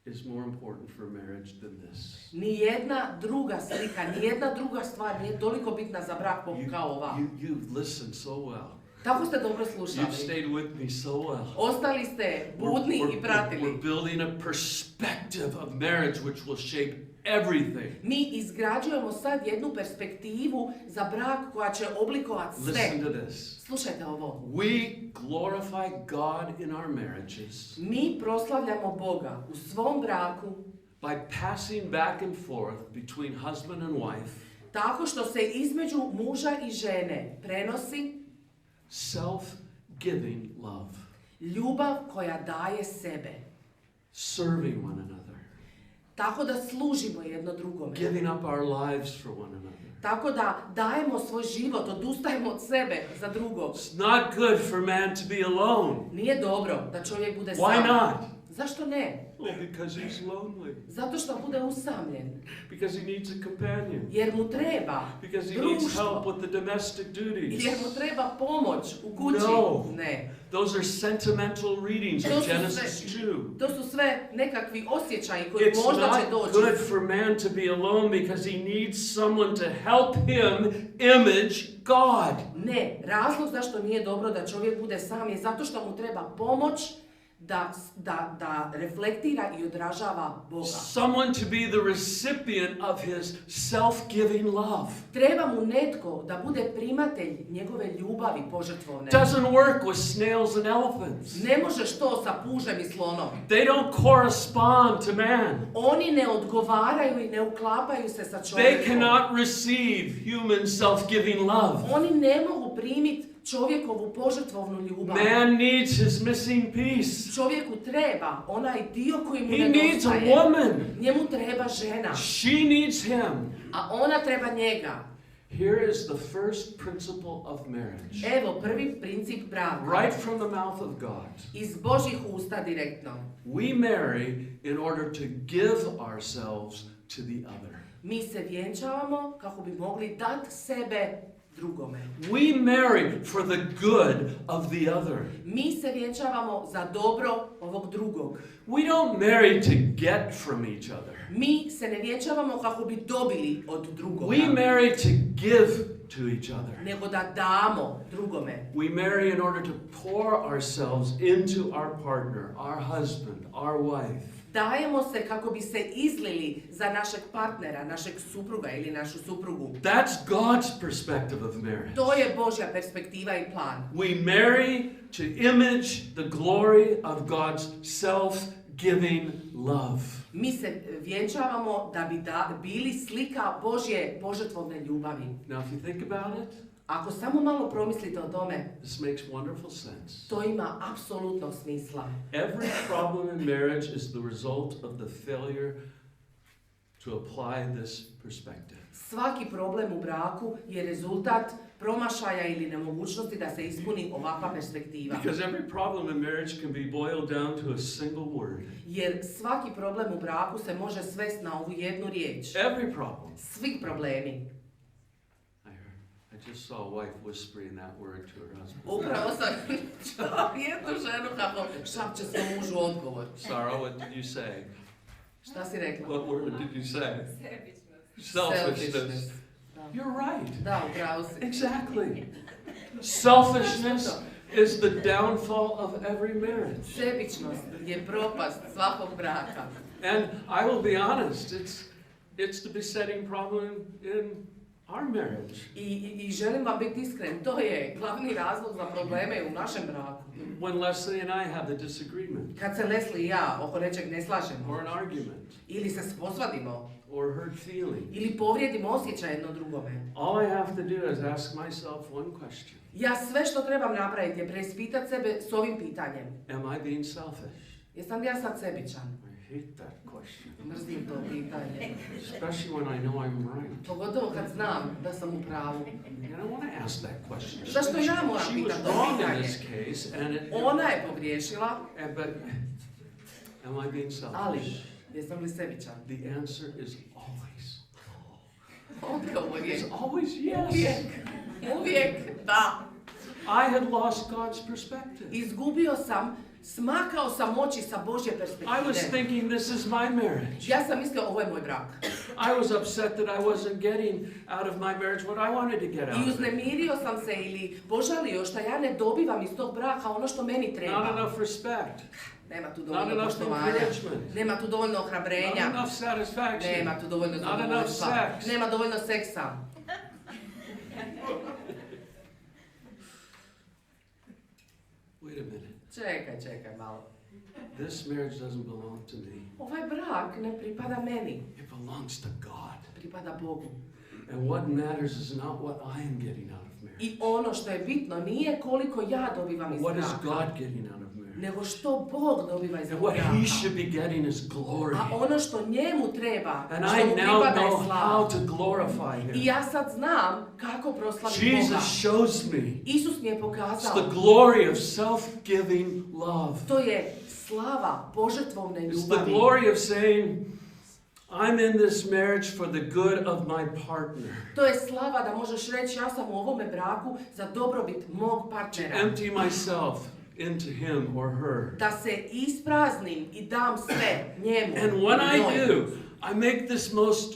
S1: is more important for marriage than this.
S2: Nijedna druga slika, nijedna druga stvar nije toliko bitna za brak kao ova.
S1: You've listened so well.
S2: Tako ste dobro slušali.
S1: You've stayed with me so well.
S2: Ostali ste budni i pratili.
S1: We're building a perspective of marriage which will shape everything.
S2: Mi izgrađujemo sad jednu perspektivu za brak koja će oblikovati sve.
S1: Listen to this.
S2: Slušajte ovo.
S1: We glorify God in our marriages
S2: Mi proslavljamo Boga u svom braku
S1: by passing back and forth between husband and wife
S2: tako što se između muža i žene prenosi
S1: self-giving love,
S2: ljubav koja daje sebe.
S1: serving one another,
S2: Tako da služimo jedno drugome.
S1: giving up our lives for one another.
S2: Tako da dajemo svoj život, odustajemo od sebe za drugog.
S1: It's not good for man to be alone.
S2: Nije dobro da čovjek bude sam.
S1: Why not?
S2: Zašto ne?
S1: Well, because he's lonely.
S2: Zato što bude usamljen.
S1: Because he needs a companion.
S2: Jer mu treba
S1: Because he needs help
S2: društvo.
S1: with the domestic duties.
S2: Jer mu treba pomoć u kući.
S1: No.
S2: Ne.
S1: Those are sentimental readings
S2: To
S1: of
S2: su
S1: Genesis
S2: sve-
S1: 2.
S2: To su sve nekakvi osjećaji koji
S1: It's
S2: možda će
S1: not
S2: doći.
S1: good for man to be alone because he needs someone to help him image God.
S2: Ne, razlog zašto nije dobro da čovjek bude sam je zato što mu treba pomoć da reflektira i odražava Boga.
S1: Someone to be the recipient of his self-giving love.
S2: Treba mu netko da bude primatelj njegove ljubavi požrtvovne.
S1: Doesn't work with snails and elephants.
S2: Ne možeš to sa pužem i slonom.
S1: They don't correspond to man.
S2: Oni ne odgovaraju i ne uklapaju se sa
S1: They
S2: čovjekom.
S1: cannot receive human self-giving love.
S2: Oni ne mogu primiti čovjekovu požrtvovnu ljubav.
S1: Man needs his missing piece.
S2: Čovjeku treba onaj dio koji mu
S1: He needs a
S2: nedostaje.
S1: woman.
S2: Njemu treba žena,
S1: She needs him.
S2: a ona treba njega.
S1: Here is the first principle of marriage.
S2: Evo prvi princip braka.
S1: Right from the mouth of God.
S2: Iz Božjih usta direktno.
S1: We marry in order to give ourselves to the other.
S2: Mi se vjenčavamo kako bi mogli dati sebe drugome.
S1: We marry for the good of the other.
S2: Mi se vjenčavamo za dobro ovog drugog.
S1: We don't marry to get from each other.
S2: Mi se ne vjenčavamo kako bi dobili od drugoga.
S1: We marry to give to each other.
S2: Nego da damo drugome.
S1: We marry in order to pour ourselves into our partner, our husband, our wife.
S2: Dajemo se kako bi se izlili za našeg partnera, našeg supruga ili našu suprugu.
S1: That's God's perspective of marriage.
S2: To je Božja perspektiva i plan.
S1: We marry to image the glory of God's self-giving love.
S2: Mi se vjenčavamo da bi bili slika Božje požrtvovne ljubavi.
S1: Now, if you think about it,
S2: Ako samo malo promislite o tome,
S1: this makes wonderful sense.
S2: to ima apsolutnog smisla.
S1: Every problem in marriage is the result of the failure to apply this perspective.
S2: Svaki problem u braku je rezultat promašaja ili nemogućnosti da se ispuni ovakva perspektiva.
S1: Because every problem in marriage can be boiled down to a single word.
S2: Jer svaki problem u braku se može svesti na ovu jednu riječ.
S1: Every problem.
S2: Svi problemi.
S1: I I just saw a wife whispering that word to her husband.
S2: Upravo sam čuo jednu ženu kako šapće svom mužu odgovor.
S1: Sarah, what did you say?
S2: Šta si rekla?
S1: What word did you say?
S4: Sebičnost.
S1: Selfishness.
S2: Da.
S1: You're right.
S2: Da, upravo si.
S1: Exactly. Selfishness is the downfall of every marriage.
S2: Sebičnost je propast svakog braka.
S1: And I will be honest, it's the besetting problem in our marriage.
S2: I želim vam biti iskren, to je glavni razlog za probleme u našem braku.
S1: When Leslie and I have the disagreement,
S2: Kad se Leslie i ja oko nečeg ne slažemo,
S1: or an argument,
S2: ili se posvadimo,
S1: or hurt feeling,
S2: ili povrijedimo osjećaj jedno drugome,
S1: all I have to do is ask myself one question.
S2: ja sve što trebam napraviti je preispitati sebe s ovim pitanjem.
S1: Am I being selfish?
S2: Jesam li ja sad sebičan?
S1: I hate that question,
S2: Mrzim to pitanje.
S1: especially when I know I'm right.
S2: Pogotovo kad znam da sam u pravu.
S1: And I want to ask that question.
S2: Zašto ja moram
S1: She was
S2: pitati to
S1: wrong in
S2: pitanje?
S1: this case, and
S2: Ona je pogriješila,
S1: but am I being
S2: ali
S1: selfish?
S2: jesam li sebičan?
S1: The answer is always.
S2: Odgovor je
S1: It's always yes.
S2: uvijek, uvijek da.
S1: I had lost God's perspective.
S2: Izgubio sam, smakao sam oči sa Božje
S1: I was
S2: perspektive.
S1: thinking this is my marriage.
S2: Ja sam mislio ovo je moj brak.
S1: I was upset that I wasn't getting out of my marriage what I wanted to get out
S2: I
S1: of it.
S2: uznemirio sam se ili požalio što ja ne dobivam iz tog braka ono što meni
S1: Not
S2: treba.
S1: enough respect.
S2: Nema tu
S1: Not
S2: dovoljno
S1: enough
S2: poštovanja.
S1: encouragement.
S2: Nema tu dovoljno
S1: Not
S2: ohrabrenja.
S1: enough satisfaction.
S2: Nema tu dovoljno
S1: Not enough
S2: zadovoljstva.
S1: sex.
S2: Nema dovoljno seksa.
S1: Wait a minute.
S2: Čekaj malo.
S1: This marriage doesn't belong to me.
S2: Ovaj brak ne pripada meni.
S1: It belongs to God.
S2: Pripada Bogu.
S1: And what matters is not what I am getting out of marriage.
S2: I ono što je bitno nije koliko ja dobivam iz
S1: What is
S2: braka,
S1: God getting out of marriage?
S2: nego što Bog dobiva iz
S1: And
S2: braka.
S1: what He should be getting is glory.
S2: A ono što njemu treba,
S1: And
S2: što
S1: I
S2: mu
S1: now
S2: pripada je
S1: know
S2: slava.
S1: how to glorify
S2: I
S1: Him.
S2: ja sad znam kako proslaviti Boga.
S1: Jesus shows me.
S2: Isus mi je
S1: It's
S2: pokazao.
S1: the glory of self-giving love.
S2: To je slava požrtvovne
S1: It's the
S2: ljubavi.
S1: glory of saying, I'm in this marriage for the good of my partner.
S2: To je slava da možeš reći ja sam u ovome braku za dobrobit mog partnera.
S1: Empty myself into him or her.
S2: Da se ispraznim i dam sve njemu.
S1: And when I
S2: njoj.
S1: do, I make this most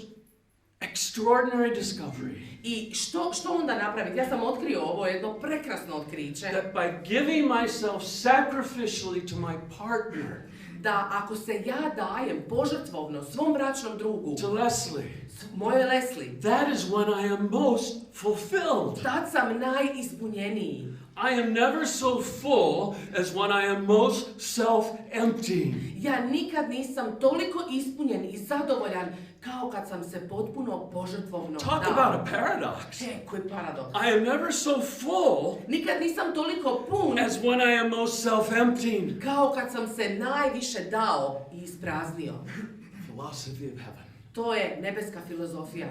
S1: extraordinary discovery.
S2: I što onda napraviti? Ja sam otkrio ovo jedno prekrasno otkriće.
S1: That by giving myself sacrificially to my partner,
S2: Da ako se ja dajem požrtvovno svom bračnom drugu,
S1: to Leslie,
S2: mojoj Leslie,
S1: that is when I am most fulfilled.
S2: tad sam najispunjeniji.
S1: I am never so full as when I am most self-emptying.
S2: Ja nikad nisam toliko ispunjen i zadovoljan kao kad sam se potpuno požrtvovno
S1: Talk
S2: dao.
S1: about a paradox.
S2: Koji paradoks.
S1: I am never so full
S2: Nikad nisam toliko pun
S1: as when I am most self-emptying.
S2: kao kad sam se najviše dao i ispraznio.
S1: Philosophy of heaven.
S2: To je nebeska filozofija.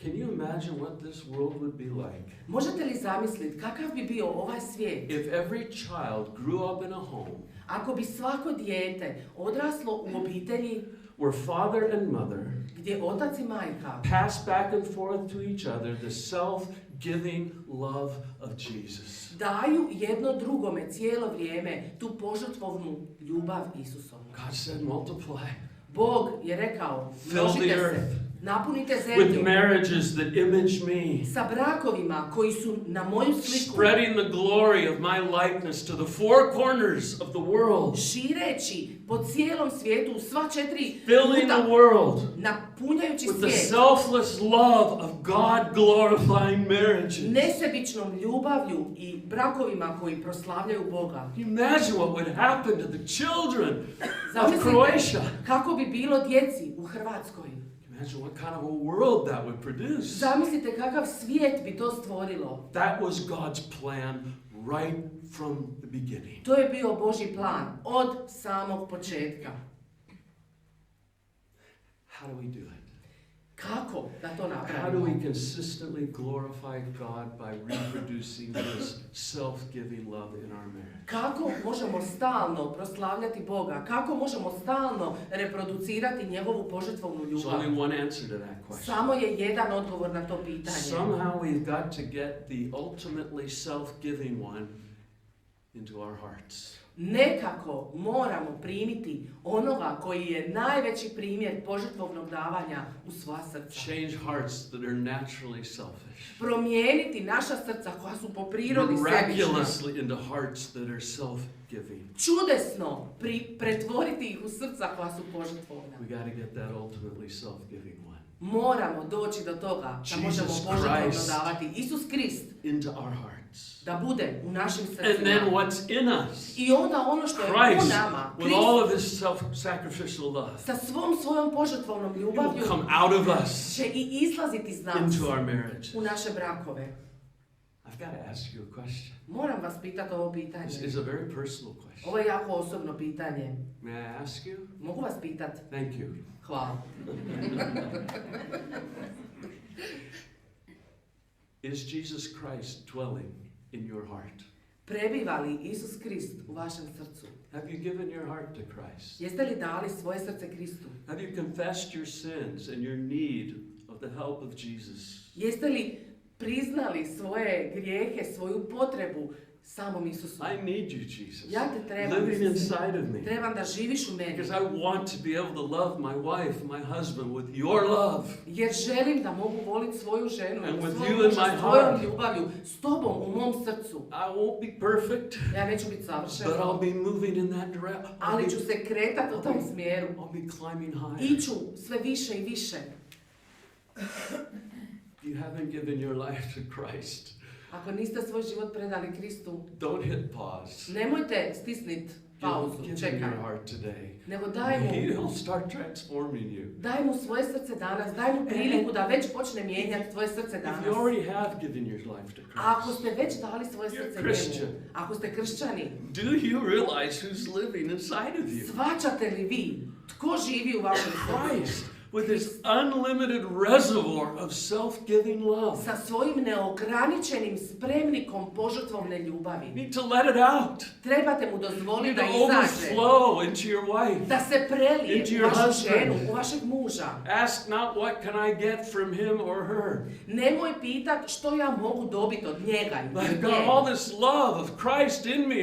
S1: Can you imagine what this world would be like
S2: Možete li zamisliti kakav bi bio ovaj svijet
S1: if every child grew up in a home
S2: ako bi svako dijete odraslo u obitelji
S1: where father and mother
S2: gdje otac i majka
S1: pass back and forth to each other the self-giving love of Jesus?
S2: daju jedno drugome cijelo vrijeme tu požrtvovnu ljubav Isusovu.
S1: God said, multiply.
S2: Bog je rekao,
S1: Fill
S2: množite
S1: the
S2: se,
S1: earth
S2: napunite
S1: with
S2: zemlju
S1: marriages that image me,
S2: sa brakovima koji su na moju sliku,
S1: spreading the glory of my likeness to the four corners of the world,
S2: šireći po cijelom svijetu u sva 4
S1: filling the
S2: kuta,
S1: world
S2: napunjajući
S1: with the
S2: svijet
S1: selfless love of God glorifying marriages.
S2: nesebičnom ljubavlju i brakovima koji proslavljaju Boga.
S1: Imagine what would happen to the children of
S2: Zamislite
S1: Croatia.
S2: kako bi bilo djeci u Hrvatskoj.
S1: Imagine what kind of a world that would produce.
S2: Zamislite kakav svijet bi to stvorilo.
S1: That was God's plan right from the beginning.
S2: To je bio Božji plan od samog početka.
S1: How do we do it?
S2: Kako da to
S1: How do
S2: napravimo?
S1: we consistently glorify God by reproducing His self-giving love in our marriage?
S2: Kako možemo stalno proslavljati Boga? Kako možemo stalno reproducirati njegovu požrtvovnu
S1: There's
S2: ljubav?
S1: only one answer to that question.
S2: Samo je jedan odgovor na to pitanje.
S1: Somehow we've got to get the ultimately self-giving one into our hearts.
S2: Nekako moramo primiti onoga koji je najveći primjer požrtvovnog davanja u sva srca.
S1: Change hearts that are naturally selfish.
S2: Promijeniti naša srca koja su po prirodi sebična.
S1: Miraculously into hearts that are self-giving.
S2: Čudesno pretvoriti ih u srca koja su požrtvovna.
S1: We got to get that ultimately self-giving one
S2: Moramo doći do toga da možemo
S1: Jesus
S2: požrtvovno
S1: Christ.
S2: davati. Isus Krist
S1: into our hearts.
S2: da bude u našim
S1: And then
S2: srcima.
S1: what's in us?
S2: I onda ono što je u
S1: Christ,
S2: nama,
S1: with all
S2: Krist,
S1: of His self-sacrificial love,
S2: sa svom svojom požrtvovnom
S1: He will
S2: ljubavlju
S1: come out of us
S2: će i izlaziti iz nas
S1: into our marriages.
S2: u naše brakove.
S1: I've got to ask you a question.
S2: Moram vas pitati ovo pitanje.
S1: This is a very personal question.
S2: Ovo je jako osobno pitanje.
S1: May I ask you?
S2: Mogu vas pitati?
S1: Thank you.
S2: Hvala.
S1: Is Jesus Christ dwelling in your heart?
S2: Prebiva li Isus Krist u vašem srcu?
S1: Have you given your heart to Christ?
S2: Jeste li dali svoje srce Kristu?
S1: Have you confessed your sins and your need of the help of Jesus?
S2: Jeste li priznali svoje grijehe, svoju potrebu samom Isusu?
S1: I need you, Jesus.
S2: Ja te trebam,
S1: Living
S2: Isuse.
S1: inside of me.
S2: Trebam da živiš u meni.
S1: Because I want to be able to love my wife, my husband with your love.
S2: Jer želim da mogu voliti svoju ženu,
S1: And with
S2: svog
S1: you in
S2: muža,
S1: my
S2: svojom
S1: heart.
S2: ljubavlju, s tobom u mom srcu.
S1: I won't be perfect,
S2: Ja neću biti
S1: but
S2: savršena,
S1: I'll be moving in that direction.
S2: ali ću se kretati u tom smjeru.
S1: I'll be climbing higher.
S2: Iću sve više i više.
S1: You haven't given your life to Christ.
S2: Ako niste svoj život predali Kristu,
S1: Don't hit pause.
S2: nemojte stisniti pauzu,
S1: Give him
S2: čekaj.
S1: your heart today.
S2: Nego daj mu,
S1: He'll start transforming you.
S2: daj mu svoje srce danas, daj mu priliku da već počne mijenjati tvoje srce
S1: If
S2: danas.
S1: you already have given your life to
S2: A ako
S1: Christ,
S2: ste već dali svoje
S1: You're
S2: srce
S1: Christian.
S2: njemu, ako ste kršćani,
S1: do you realize who's living inside of you?
S2: shvaćate li vi tko živi u vašem srcu?
S1: Christ, with his unlimited reservoir of self-giving love.
S2: Sa svojim neograničenim spremnikom požrtvovne ljubavi.
S1: You need to let it out.
S2: Trebate mu
S1: You
S2: dozvoliti
S1: need
S2: da
S1: to
S2: izađe,
S1: overflow into your wife.
S2: da se prelije
S1: Into
S2: u
S1: your
S2: vašu
S1: husband.
S2: ženu, u vašeg muža.
S1: Ask not what can I get from him or her.
S2: Nemoj pitat što ja mogu dobiti od njega i od
S1: I've got
S2: nje.
S1: all this love of Christ in me.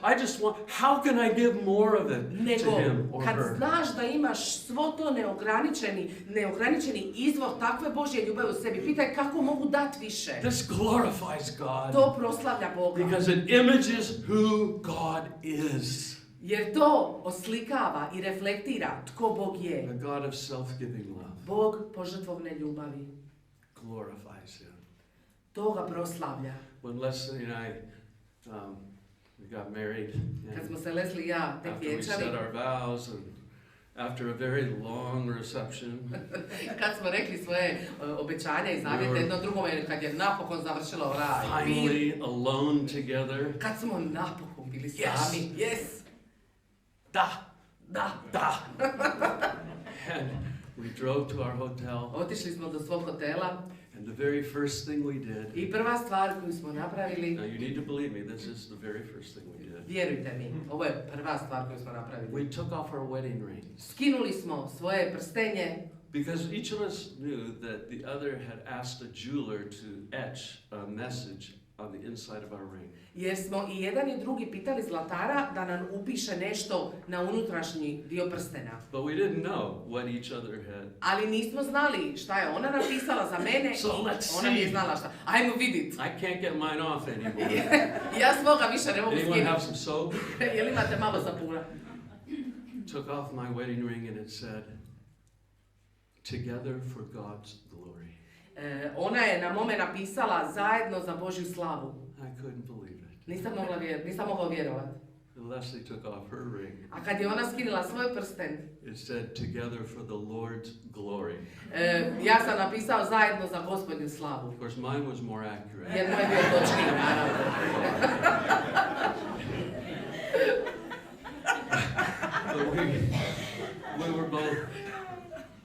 S1: I just want, how can I give more of it to
S2: Nego,
S1: him or
S2: kad
S1: her?
S2: znaš da imaš svo to neograničeni izvor takve Božje ljubavi u sebi, pitaj kako mogu dati više.
S1: This glorifies God
S2: To proslavlja Boga.
S1: because it images who God is.
S2: Jer to oslikava i reflektira tko Bog je.
S1: The God of self-giving love
S2: Bog požrtvovne ljubavi.
S1: glorifies him.
S2: To ga proslavlja.
S1: When Leslie and I we got married,
S2: Kad
S1: and
S2: smo se Leslie i ja tek
S1: after we
S2: vjenčali,
S1: said our vows and after a very long reception,
S2: kad smo rekli svoje obećanja i zavjete jedno drugome, kad je napokon završilo raj,
S1: finally alone together.
S2: kad smo napokon bili
S1: Yes.
S2: sami, yes,
S1: Da,
S2: da,
S1: da. And we drove to our hotel,
S2: otišli smo do svog hotela
S1: and the very first thing we did,
S2: i prva stvar koju smo napravili,
S1: now you need to believe me, this is the very first thing we did.
S2: vjerujte mi, ovo je prva stvar koju smo napravili.
S1: We took off our wedding rings
S2: Skinuli smo svoje prstenje,
S1: because each of us knew that the other had asked a jeweler to etch a message on the inside of our ring.
S2: jer smo i jedan i drugi pitali zlatara da nam upiše nešto na unutrašnji dio prstena.
S1: But we didn't know what each other had.
S2: Ali nismo znali šta je ona napisala za mene
S1: So
S2: i
S1: let's
S2: ona nije
S1: see.
S2: znala šta. Ajmo vidit.
S1: I can't get mine off anymore.
S2: Ja svoga više ne mogu
S1: Anyone have
S2: skinuti.
S1: some soap?
S2: Jel imate malo sapuna?
S1: Took off my wedding ring and it said, "Together for God's glory."
S2: Ona je na mome napisala zajedno za Božju slavu.
S1: I couldn't believe it.
S2: Nisam mogla vjerovati.
S1: Leslie took off her ring.
S2: A kad je ona skinula svoj prsten,
S1: It said, "Together for the Lord's glory."
S2: ja sam napisao zajedno za Gospodnju slavu.
S1: Of course, mine was more accurate.
S2: Jer moj bio točniji, naravno.
S1: But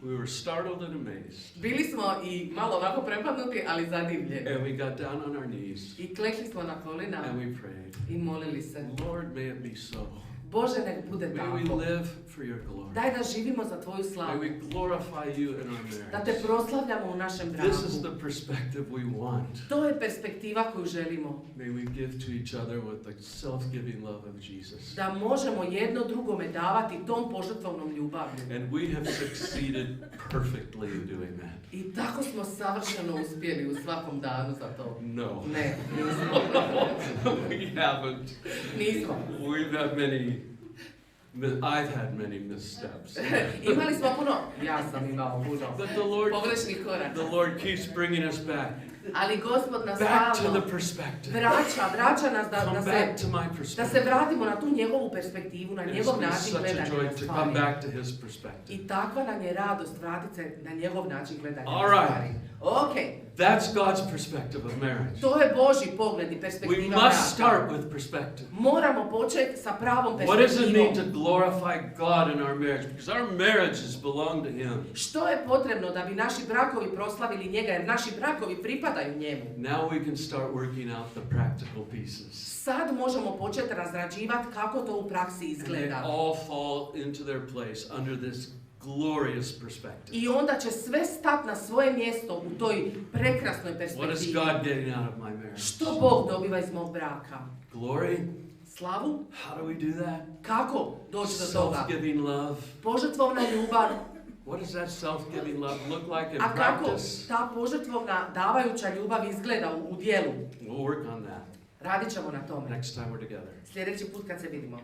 S1: we We were startled and amazed.
S2: Bili smo i malo ovako prepadnuti, ali zadivljeni.
S1: And we got down on our knees
S2: I klekli smo na kolina
S1: and we prayed.
S2: i molili se.
S1: Lord, may it be so.
S2: Bože, nek bude
S1: May we
S2: tako.
S1: live for your glory.
S2: Daj da živimo za tvoju
S1: May
S2: slavu.
S1: we glorify you in our
S2: Da te
S1: marriage.
S2: proslavljamo u našem
S1: This is
S2: braku.
S1: the perspective we want.
S2: To je perspektiva koju želimo.
S1: May we give to each other with the self-giving love of Jesus.
S2: Da možemo jedno drugome davati tom požrtvovnom ljubavlju.
S1: And we have succeeded perfectly in doing that.
S2: I tako smo savršeno uspjeli u svakom danu za to.
S1: No,
S2: Ne, nismo.
S1: we haven't.
S2: Nismo.
S1: We've had I've had many missteps.
S2: Imali smo puno, ja sam imao puno
S1: But the Lord,
S2: pogrešnih koraka.
S1: the Lord keeps bringing us back.
S2: Ali Gospod nas
S1: Back to
S2: stalno
S1: the perspective.
S2: vraća nas
S1: Come back to my
S2: da se
S1: perspective.
S2: vratimo na tu njegovu perspektivu, na
S1: It
S2: njegov
S1: has been
S2: način
S1: such a
S2: gledanja
S1: joy
S2: na
S1: to come
S2: stvari.
S1: back to His perspective.
S2: I takva nam je radost vratiti se na njegov način gledanja
S1: All
S2: na
S1: right.
S2: stvari. Ok,
S1: That's God's perspective of marriage.
S2: to je Božji pogled i
S1: We
S2: perspektiva
S1: must
S2: braka.
S1: start with perspective.
S2: Moramo početi sa pravom
S1: What does it mean
S2: perspektivom.
S1: to glorify God in our marriage? Because our marriages belong to Him.
S2: Što je potrebno da bi naši brakovi proslavili njega, jer naši brakovi pripadaju njemu.
S1: Now we can start working out the practical pieces.
S2: Sad možemo početi razrađivati kako to u praksi
S1: And they
S2: izgleda.
S1: all fall into their place under this glorious perspective.
S2: I onda će sve stati na svoje mjesto u toj prekrasnoj
S1: What is
S2: perspektivi.
S1: God getting out of my marriage?
S2: Što Bog dobiva iz mog braka?
S1: Glory.
S2: Slavu?
S1: How do we do that?
S2: Kako doći do toga?
S1: Self-giving love.
S2: Požrtvovna ljubav.
S1: What does that self-giving love look like in
S2: A kako
S1: practice?
S2: ta požrtvovna davajuća ljubav izgleda u djelu?
S1: We'll work on that
S2: Radit ćemo na tome.
S1: next time we're together.
S2: Sljedeći put kad se vidimo.